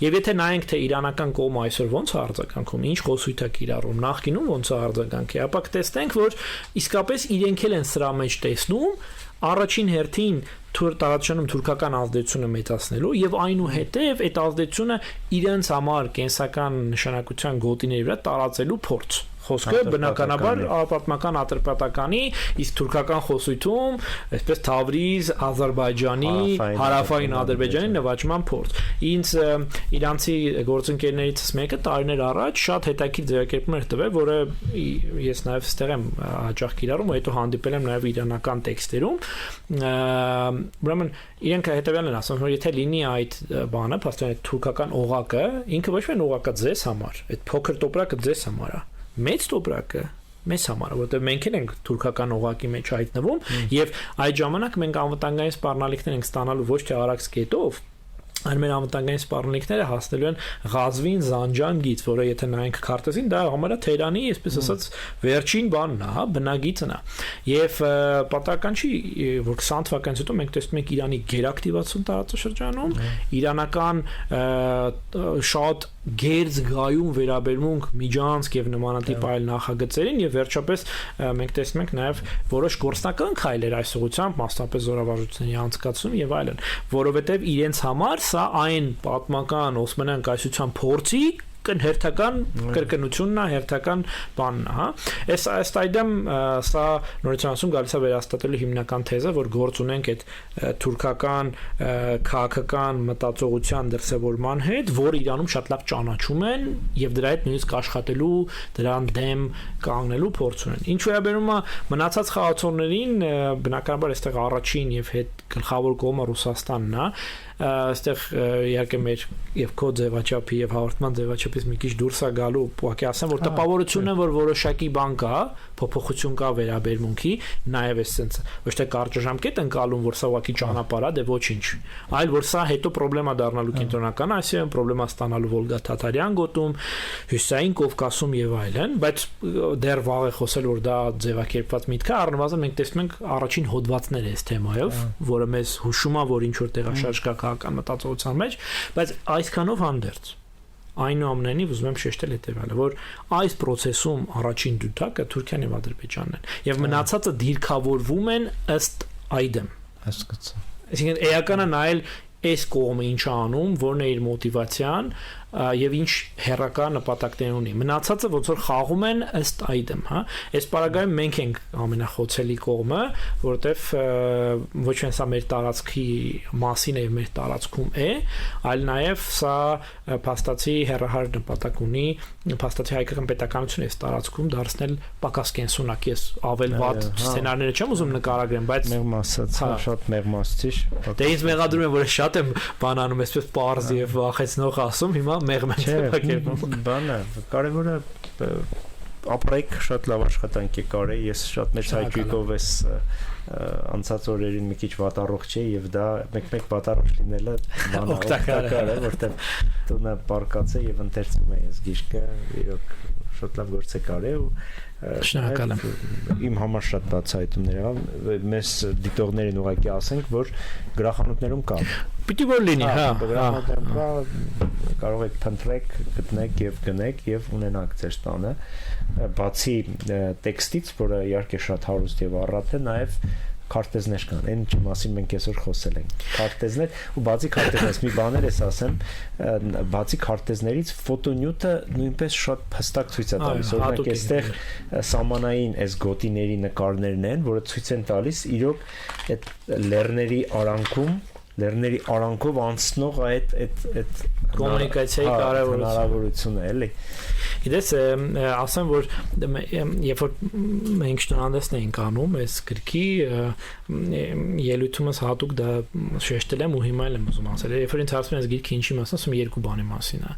Եվ եթե նայենք թե իրանական կողմը այսօր ոնց է արձագանքում, ինչ խոսույթ է կիրառում, նախկինում ոնց է արձագանքի, ապա կտեսնենք, որ իսկապես իրենք էլ են սրա մեջ տեսնում առաջին հերթին տարածաշրջանում թուրքական ազդեցությունը մեծացնելու եւ այնուհետեւ այդ ազդեցությունը իրենց համար կենսական նշանակության գոտիների վրա տարածելու փորձ խոսքը բնականաբար պատմական ատրպատականի իսկ թուրքական խոսույթում այսպես Թավրիզ, Ադրբեջանի, հարավային Ադրբեջանի նվաճման փորձ։ Ինձ իրանցի գործընկերներից մեկը տարիներ առաջ շատ հետաքրքիր ձևակերպում էր տվել, որը ես նաև ստեղ եմ հաճախ կիրառում, հետո հանդիպել եմ նաև իրանական տեքստերում։ Ուրեմն իրենք հետևյալն են ասում, որ եթե լինի այդ բանը, փաստորեն թուրքական օղակը, ինքը ոչ միայն օղակը ձեզ համար, այդ փոքր տոպրակը ձեզ համար է։ Մեծ տոպրակը մեզ համար, որովհետև մենք ենք թուրքական օղակի մեջ հայտնվում եւ այդ ժամանակ մենք անվտանգային սպառնալիքներ ենք ստանալու ոչ թե արագ կետով այլ մեր անվտանգային սպառնալիքները հասնելու են Ղազվին Զանջանգից, որը եթե նայենք քարտեզին, դա համարյա Թեհրանի, այսպես ասած, վերջին բանն է, հա, բնագիծն է։ Եվ պատահական չի, որ 20 թվականից հետո մենք տեսնում ենք Իրանի գերակտիվացում տարածաշրջանում, իրանական շատ գերձ գայում վերաբերմունք միջանցք եւ նմանատիպ այլ նախագծերին եւ վերջապես մենք տեսնում ենք նաեւ որոշ գործնական քայլեր այս ուղղությամբ, մասնապես զորավարժությունների անցկացում եւ այլն, որովհետեւ իրենց համար սա այն պատմական Օսմանյան կայսրության փորձի հերթական կրկնությունն է, հերթական բանն է, հա։ Այս այդեմ սա նորից ասում գալիս է վերահաստատելու հիմնական թեզը, որ գործ ունենք այդ թուրքական քաղաքական մտածողության դրսևորման հետ, որ Իրանում շատ լավ ճանաչում են եւ դրա հետ նույնիսկ աշխատելու, դրան դեմ կանգնելու փորձ ունեն։ Ինչ վերաբերում է մնացած խաղացողներին, բնականաբար այստեղ առաջին եւ հետ գլխավոր կողմը Ռուսաստանն է, այստեղ իհարկե մեր եւ քո ձևաչափի եւ հաղորդման ձևաչափից մի քիչ դուրս է գալու, ուղղակի ասեմ, որ տպավորությունն է, որ որոշակի բան կա, փոփոխություն կա վերաբերմունքի, նաեւ էսենց ոչ թե կարճաժամկետ ընկալում, որ սա ուղղակի ճանապարհ է, դե ոչինչ, այլ որ սա հետո պրոբլեմա դառնալու կենտրոնական Ասիայում, պրոբլեմա ստանալու Վոլգա-Թաթարյան գոտում, Հյուսիսային Կովկասում եւ այլն, բայց դեռ վաղ է խոսել, որ դա ձևակերպված միտք է, առնվազն մենք տեսնում ենք առաջին հոդվածները այս թեմայով, որը մեզ հուշում է, որ ինչ որ տեղաշարժ կա քաղաքական մտածողության մեջ, բայց այսքանով հանդերձ այնուամենայնիվ ուզում եմ շեշտել հետևյալը, որ այս process-ում առաջին դյութակը Թուրքիան եւ Ադրբեջանն են եւ մնացածը դիրքավորվում են ըստ այդմ, հասկացա։ Այսինքն էականը նայել այս կողմը ինչ անում, որն է իր մոտիվացիան եւ ինչ հերակա նպատակներ ունի։ Մնացածը ոնց որ խաղում են ըստ այդմ, հա։ Այս պարագայում մենք ենք ամենախոցելի կողմը, որովհետեւ ոչ միայն սա մեր տարածքի մասին է եւ մեր տարածքում է, այլ նաեւ սա փաստացի հերահար նպատակ ունի, փաստացի հայկական պետականությունը այս տարածքում դարձնել պակաս կենսունակ։ Ես ավել վատ սցենարները չեմ ուզում նկարագրեմ, բայց մեղմ ասած, շատ մեղմ ասցի։ Դե ինձ մեղադրում եմ, որ շատ եմ բան անում, այսպես պարզ եւ վախեցնող ասում, հիմա մեղմ եմ ձևակերպում։ Բանը կարևորը ապրեք, շատ լավ աշխատանք է կարել, ես շատ մեծ հայկույքով ես անցած օրերին մի քիչ վատառող չէ եւ դա մեկ վատառող լինելը բան օգտակար է, որտեղ տունը պարկած է եւ ընթերցում է ես գիրքը, իրոք շատ լավ գործ է կարել ու շնորհակալ եմ։ Իմ համար շատ բացահայտումներ եղավ, մեզ դիտողներին ուղղակի ասենք, որ գրախանութներում կա։ Պիտի որ լինի, հա, գրախանութներում կա, կարող եք փնտրեք, գտնեք եւ գնեք եւ ունենաք ձեր տանը, բացի տեքստից, որը իհարկե շատ հարուստ եւ առատ է, նաեւ քարտեզներ կան, այն ինչի մասին մենք այսօր խոսել ենք։ Քարտեզներ ու բացի քարտեզներից մի բաներ ես ասեմ, բացի քարտեզներից ֆոտոնյութը նույնպես շատ հստակ ցույց է տալիս, օրինակ այստեղ սամանային այս գոտիների նկարներն են, որը ցույց են տալիս իրոք այդ լեռների արանքով անցնող այդ կոմունիկացիայի կարևորությունը էլի։ Գիտես, ասեմ, որ երբ որ մենք շնորհանդեսն էինք անում այս գրքի ելույթումս հատուկ դա շեշտել եմ ու հիմա եմ ուզում ասել, երբ որ ինձ հարցնում են այս գիրքը ինչի մասին, ասում եմ երկու բանի մասին է։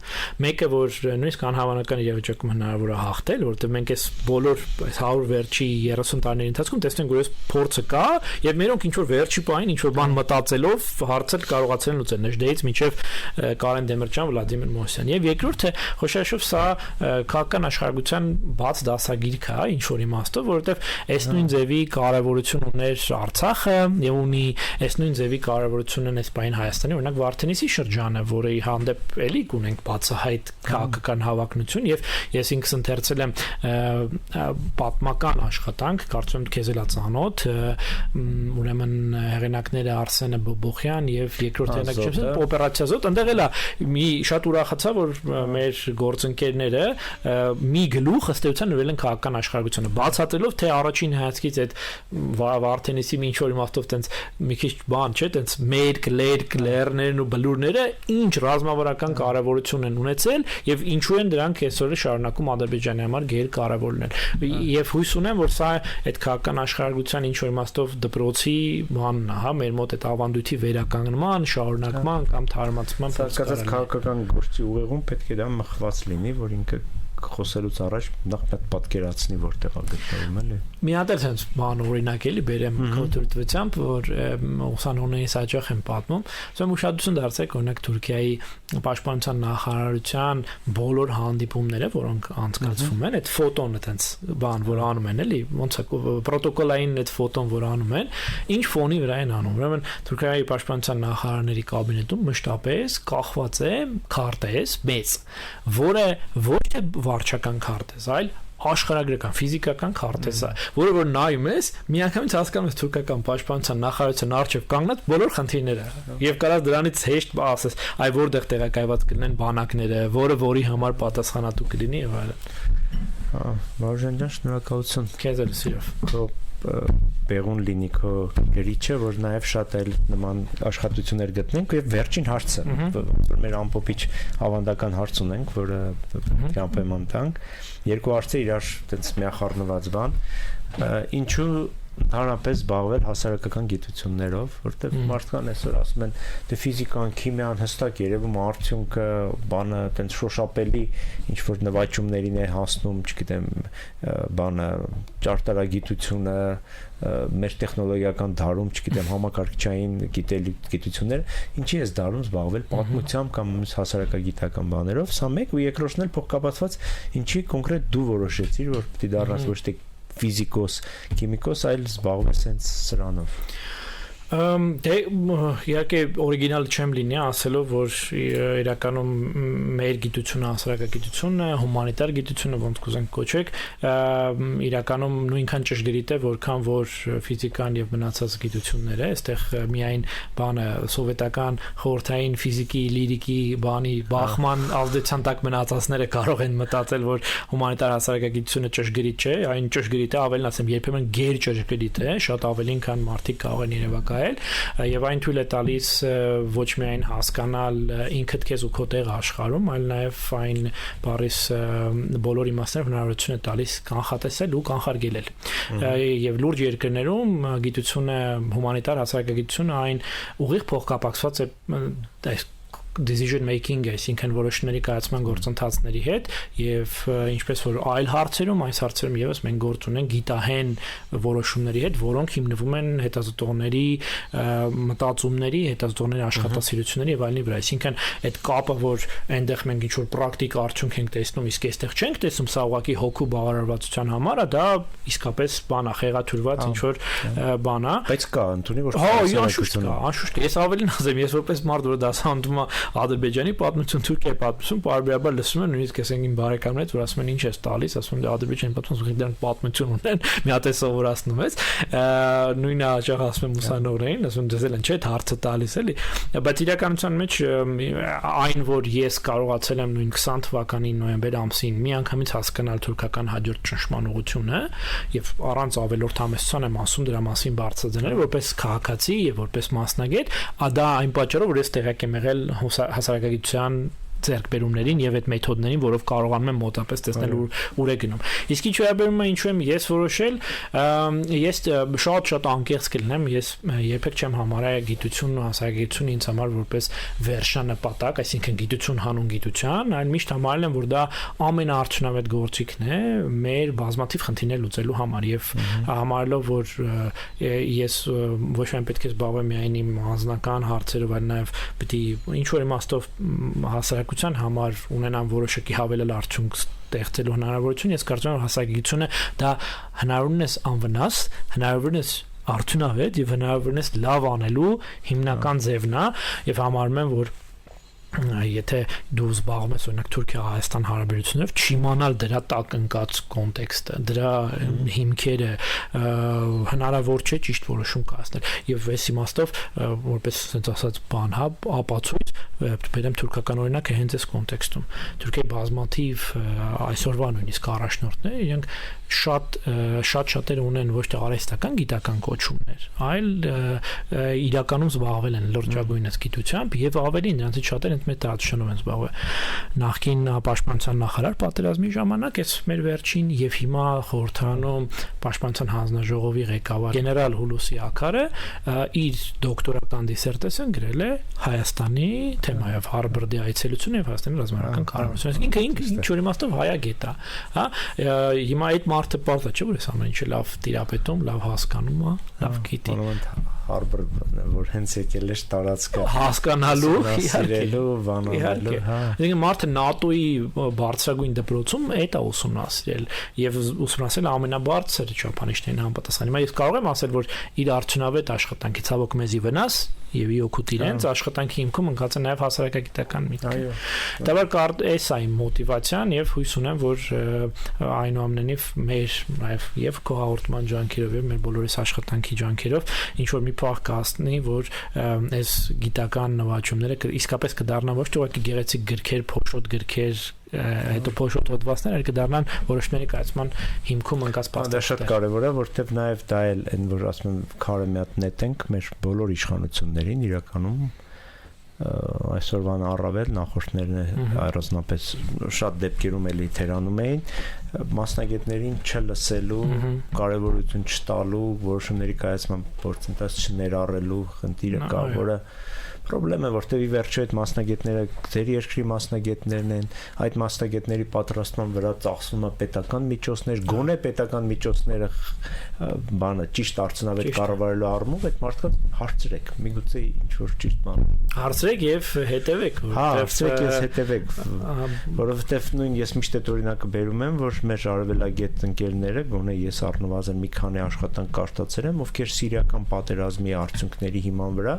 Մեկը, որ նույնիսկ անհավանական իրավիճակում հնարավոր է հաղթել, որովհետև մենք այս բոլոր 100 վերջի 30 տարիների ընթացքում տեսնենք, որ այս փորձը կա եւ մերոնք ինչ որ վերջի պահին ինչ որ բան մտածելով հարցեր կարողացել լուծել Նեժդեից մինչև Կարեն Դեմիրճյան, Վլադիմիր Մոսյան։ Եվ երկրորդը խոշաշով սա քաղաքական աշխարհագրության բաց դասագիրք է, ինչ որ իմաստով, որովհետև այս նույն ձևի կարևորություն ուներ Արցախը եւ ունի այս նույն ձևի կարևորությունն այս բային Հայաստանի, օրինակ Վարդենիսի շրջանը, որի հանդեպ էլի ունենք բացահայտ քաղաքական հավակնություն եւ ես ինքս ընթերցել եմ պատմական աշխատանք, կարծում եմ քեզ էլ ծանոթ, ուրեմն հեղինակները Արսենը Բոբոխյան եւ երկրորդ հեղինակը օպերացիա զոտ, այնտեղ էլ մի շատ ուրախացա, որ մեր գործընկերները մի գլուխ ըստ էության նվիրել են քաղաքական աշխարհագրությանը, բացատրելով թե առաջին հայացքից այդ Վարդենիսի ինչ որ իմաստով տենց մի քիչ բան չէ, տենց մերկ, լերներն ու բլուրները ինչ ռազմավարական կարևորություն են ունեցել եւ ինչու են դրանք այսօր շարունակում Ադրբեջանի համար գեր կարևոր լինել։ Եվ հույս ունեմ, որ սա այդ քաղաքական աշխարհագրության ինչ որ իմաստով դպրոցի բանն է, հա, մեր մոտ այդ ավանդույթի վերականգնման, շարունակման կամ թարմացման process քաղաքական գործի ուղեղում պետք է դա մխված լինի, որ ինքը խոսելուց առաջ նախ պատկերացնի որտեղ է գտնվում էլի։ Մի հատ էլ sense բան օրինակ էլի բերեմ քոտրտվությամբ, որ ուսանողներից հաճախ եմ պատմում, ասում ուշադրություն դարձեք օրինակ Թուրքիայի պաշտպանության նախարարության բոլոր հանդիպումները, որոնք անցկացվում են, այդ ֆոտոն այդպես բան, որ անում են էլի, ոնց է պրոտոկոլային այդ ֆոտոն, որ անում են, ինչ ֆոնի վրա են անում։ Ուրեմն Թուրքիայի պաշտպանության նախարարների կաբինետում մշտապես կախված է քարտեզ, մեծ, որը ոչ թե վարչական քարտեզ, այլ աշխարհագրական ֆիզիկական քարտեզ է, որը որ նայում ես, միանգամից հասկանում ես թուրքական պաշտպանության նախարարության առջև կանգնած բոլոր խնդիրները, եւ կարաս դրանից հեշտ ասես, այ որտեղ տեղակայված կլինեն բանակները, որի համար պատասխանատու կլինի եւ այլն։ Վարժան ջան, շնորհակալություն։ Քեզ էլ սիրով։ Քո բեղուն լինի քո գրիչը, որ նաև շատ այլ նման աշխատություններ գտնենք եւ վերջին հարցը, որ մեր ամփոփիչ ավանդական հարց ունենք, որը կամպեման տանք։ Երկու հարցը իրար այդպես միախառնված բան։ Ինչու ընդհանրապես զբաղվել հասարակական գիտություններով, որտեղ մարդկան այսօր ասում են, դե ֆիզիկան, քիմիան հստակ երևում արդյունքը, բանը այդպես շոշափելի ինչ որ նվաճումներին է հասնում, չգիտեմ, բանը ճարտարագիտությունը, մեր տեխնոլոգիական դարում, չգիտեմ, համակարգչային գիտությունները, ինչի է դարում զբաղվել պատմությամբ կամ հասարակագիտական բաներով, սա մեկ ու երկրորդն էլ փոխկապակցված ինչի կոնկրետ դու որոշեցիր, որ պիտի դառնաս ոչ թե ֆիզիկոս, քիմիկոս, այլ զբաղվես հենց սրանով։ Դե իհարկե օրիգինալ չեմ լինի ասելով, որ իրականում մեր գիտությունը հասարակագիտությունն է, հումանիտար գիտությունը, ոնց կուզենք կոչեք, իրականում նույնքան ճշգրիտ է, որքան որ ֆիզիկան եւ մնացած գիտությունները, այստեղ միայն բանը սովետական խորհրդային ֆիզիկի, լիրիկի բանի Բախման ազդեցության տակ մնացածները կարող են մտածել, որ հումանիտար հասարակագիտությունը ճշգրիտ չէ, այն ճշգրիտ է, ավելին ասեմ, երբեմն գերճշգրիտ է, շատ ավելին, քան մարդիկ կարող են երևակայել եւ այն թույլ է տալիս ոչ միայն հասկանալ ինքդ քեզ ու քո տեղը աշխարհում, այլ նաեւ այն բարիս բոլոր իմաստներով հնարավորություն է տալիս կանխատեսել ու կանխարգելել։ Եվ լուրջ երկրներում գիտությունը, հումանիտար հասարակագիտությունը այն ուղիղ փոխկապակցված է decision making, այսինքն որոշումների կայացման գործընթացների հետ եւ ինչպես որ այլ հարցերում, այս հարցերում եւս մենք գործ ունենք գիտահեն որոշումների հետ, որոնք հիմնվում են հետազոտողների մտածումների, հետազոտողների աշխատասիրությունների եւ այլնի վրա, այսինքն այդ կապը, որ այնտեղ մենք ինչ որ պրակտիկ արդյունք ենք տեսնում, իսկ այստեղ չենք տեսնում, սա ուղղակի հոգու բավարարվածության համար է, դա իսկապես բան է, խեղաթյուրված ինչ որ բան է, բայց կա ընդունի որ անշուշտ, ես ավելին ասեմ, ես որպես մարդ, որ դասանդում Ադրբեջանի պատմություն, Թուրքիայի պատմություն, բարբերաբար լսում են, նույնիսկ ես այն բարեկամներից, որ ասում են ինչ ես տալիս, ասում են Ադրբեջանի պատմություն ունեն, մի հատ է սովորացնում ես, նույնը հաճախ ասում են ուսանողներին, ասում են դες էլ են չէ, հարցը տալիս էլի, բայց իրականության մեջ այն, որ ես կարողացել եմ նույն 20 թվականի նոյեմբեր ամսին միանգամից հասկանալ թուրքական հաջորդ ճնշման ուղղությունը եւ առանց ավելորդ համեսության եմ ասում դրա մասին բարձրացնել որպես քաղաքացի եւ որպես մասնագետ, դա այն պատճառով որ ես տեղյակ եմ եղել հասարակագիտության ձեռքբերումներին եւ այդ մեթոդներին, որով կարողանում եմ մոտապես տեսնել ուր է գնում։ Իսկ ինչ վերաբերում է ինչու եմ ես որոշել, ես շատ անկեղծ կլինեմ, ես երբեք չեմ համարել գիտությունն ու հասարակագիտությունը ինձ համար որպես վերջնանպատակ, այսինքն գիտություն հանուն գիտության, այլ միշտ համարել եմ, որ դա ամենաարդյունավետ գործիքն է մեր բազմաթիվ խնդիրներ լուծելու համար եւ համարելով, որ ես ոչ միայն պետք է զբաղվեմ միայն իմ անձնական հարցերով, այլ նաեւ պիտի ինչ որ իմաստով հասարակության համար ունենան որոշակի հավելել արդյունք ստեղծելու հնարավորություն, ես կարծում եմ հասարակությունը դա հնարավորինս անվնաս, հնարավորինս արդյունավետ եւ հնարավորինս լավ անելու հիմնական ձևն է եւ համարում եմ, որ եթե դու զբաղվում ես օրինակ Թուրքիա-Հայաստան հարաբերություններով, չիմանալ դրա տակ ընկած կոնտեքստը, դրա հիմքերը հնարավոր չէ ճիշտ որոշում կայացնել։ Եվ այս իմաստով որպես ասենց ասած բան, հա, ապացույց բերեմ թուրքական օրինակը հենց այս կոնտեքստում։ Թուրքիայի բազմաթիվ այսօրվա նույնիսկ առաջնորդներ իրենք շատերը ունեն ոչ թե արհեստական գիտական կոչումներ, այլ իրականում զբաղվել են լրջագույնս գիտությամբ եւ ավելին նրանցից շատերը մեր տարածաշրջանում են զբաղվել։ Նախկին պաշտպանության նախարար պատերազմի ժամանակ էս մեր վերջին եւ հիմա խորհրդարանում պաշտպանության հանձնաժողովի ղեկավար գեներալ Հուլուսի Աքարը իր դոկտորական դիսերտացիան գրել է Հայաստանի թեմայով Հարվարդի այցելությունը եւ Հայաստանի ռազմական կառավարությունը։ Ինքը ինչ որ իմաստով հայագետ է, հա։ Հիմա այդ մարդը պարտադիր չէ որ այս ամեն ինչը լավ տիրապետում, լավ հասկանում է, լավ գիտի։ հարբր որ հենց եկել է տարածքը հասկանալու, սիրելու, վանալու, հա։ Այսինքն մարդը ՆԱՏՕ-ի բարձրագույն դպրոցում այդ է ուսումնասիրել եւ ուսումնասիրել ամենաբարձր չափանիշներին համապատասխան։ Հիմա ես կարող եմ ասել, որ իր արդյունավետ աշխատանքի ցավոք մեզի վնաս եւ իօքուտ իրենց աշխատանքի հիմքում ընկած է նաեւ հասարակագիտական միտք։ Դեռ էս է իմ մոտիվացիան եւ հույս ունեմ, որ այնուամենայնիվ մեր նաեւ եւ քո հաղորդման ջանքերով եւ մեր բոլորիս աշխատանքի ջանքերով ինչ որ մի փող կհաստնի, որ այս գիտական նվաճումները իսկապես կդառնան ոչ թե ուղղակի գեղեցիկ գրքեր, փոշոտ գրքեր, հետո փոշոտ հոդվածներ, այլ կդառնան որոշների կայացման հիմքում ընկած փաստեր։ Դա շատ կարևոր է, որովհետեւ նաեւ դա էլ այն որ ասում եմ քարը մի հատ նետենք մեր բոլոր իշխանություններին իրականում այսօրվան առավել նախորդներն առանձնապես շատ դեպքերում էլի թերանում էին մասնագետներին չլսելու, կարևորություն չտալու, որոշումների կայացման գործընթաց չներառելու խնդիրը կա, որը Պրոբլեմ է, որտեղ ի վերջո այդ մասնագետները ձեր երկրի մասնագետներն են, այդ մասնագետների պատրաստման վրա ծախսվում է պետական միջոցներ, գոնե պետական միջոցները բանը ճիշտ արդյունավետ կառավարելու առումով այդ մարդկանց հարցրեք, միգուցե ինչ որ ճիշտ բան։ Հարցրեք եւ հետևեք, հարցրեք եւ հետևեք, որովհետեւ նույն ես միշտ այդ օրինակը բերում եմ, որ մեր արևելագետ ընկերները, գոնե ես առնվազն մի քանի աշխատանք կարտացել եմ, ովքեր սիրիական պատերազմի արդյունքների հիման վրա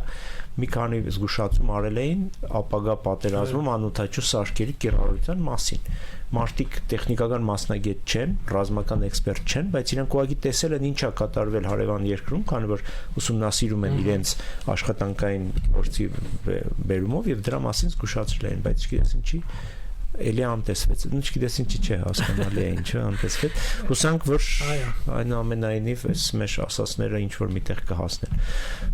մի քանի զգուշացում արել էին ապագա պատերազմում անօթաչու սարքերի կիրառության մասին։ Մարդիկ տեխնիկական մասնագետ չեն, ռազմական էքսպերտ չեն, բայց իրանք ուղղակի տեսել են ինչա կատարվել հարևան երկրում, քանի որ ուսումնասիրում են իրենց աշխատանքային գործի բերումով եւ դրա մասին զգուշացրել են, բայց չգիտես ինչի էլի անտեսվեց։ Ինչ գիտես ինչի չէ հասկանալի է ինչը անտեսվեց։ Հուսանք որ այնուամենայնիվ այս մեր ասածները ինչ որ միտեղ կհասնեն։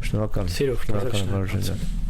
Շնորհակալ։ Շնորհակալ։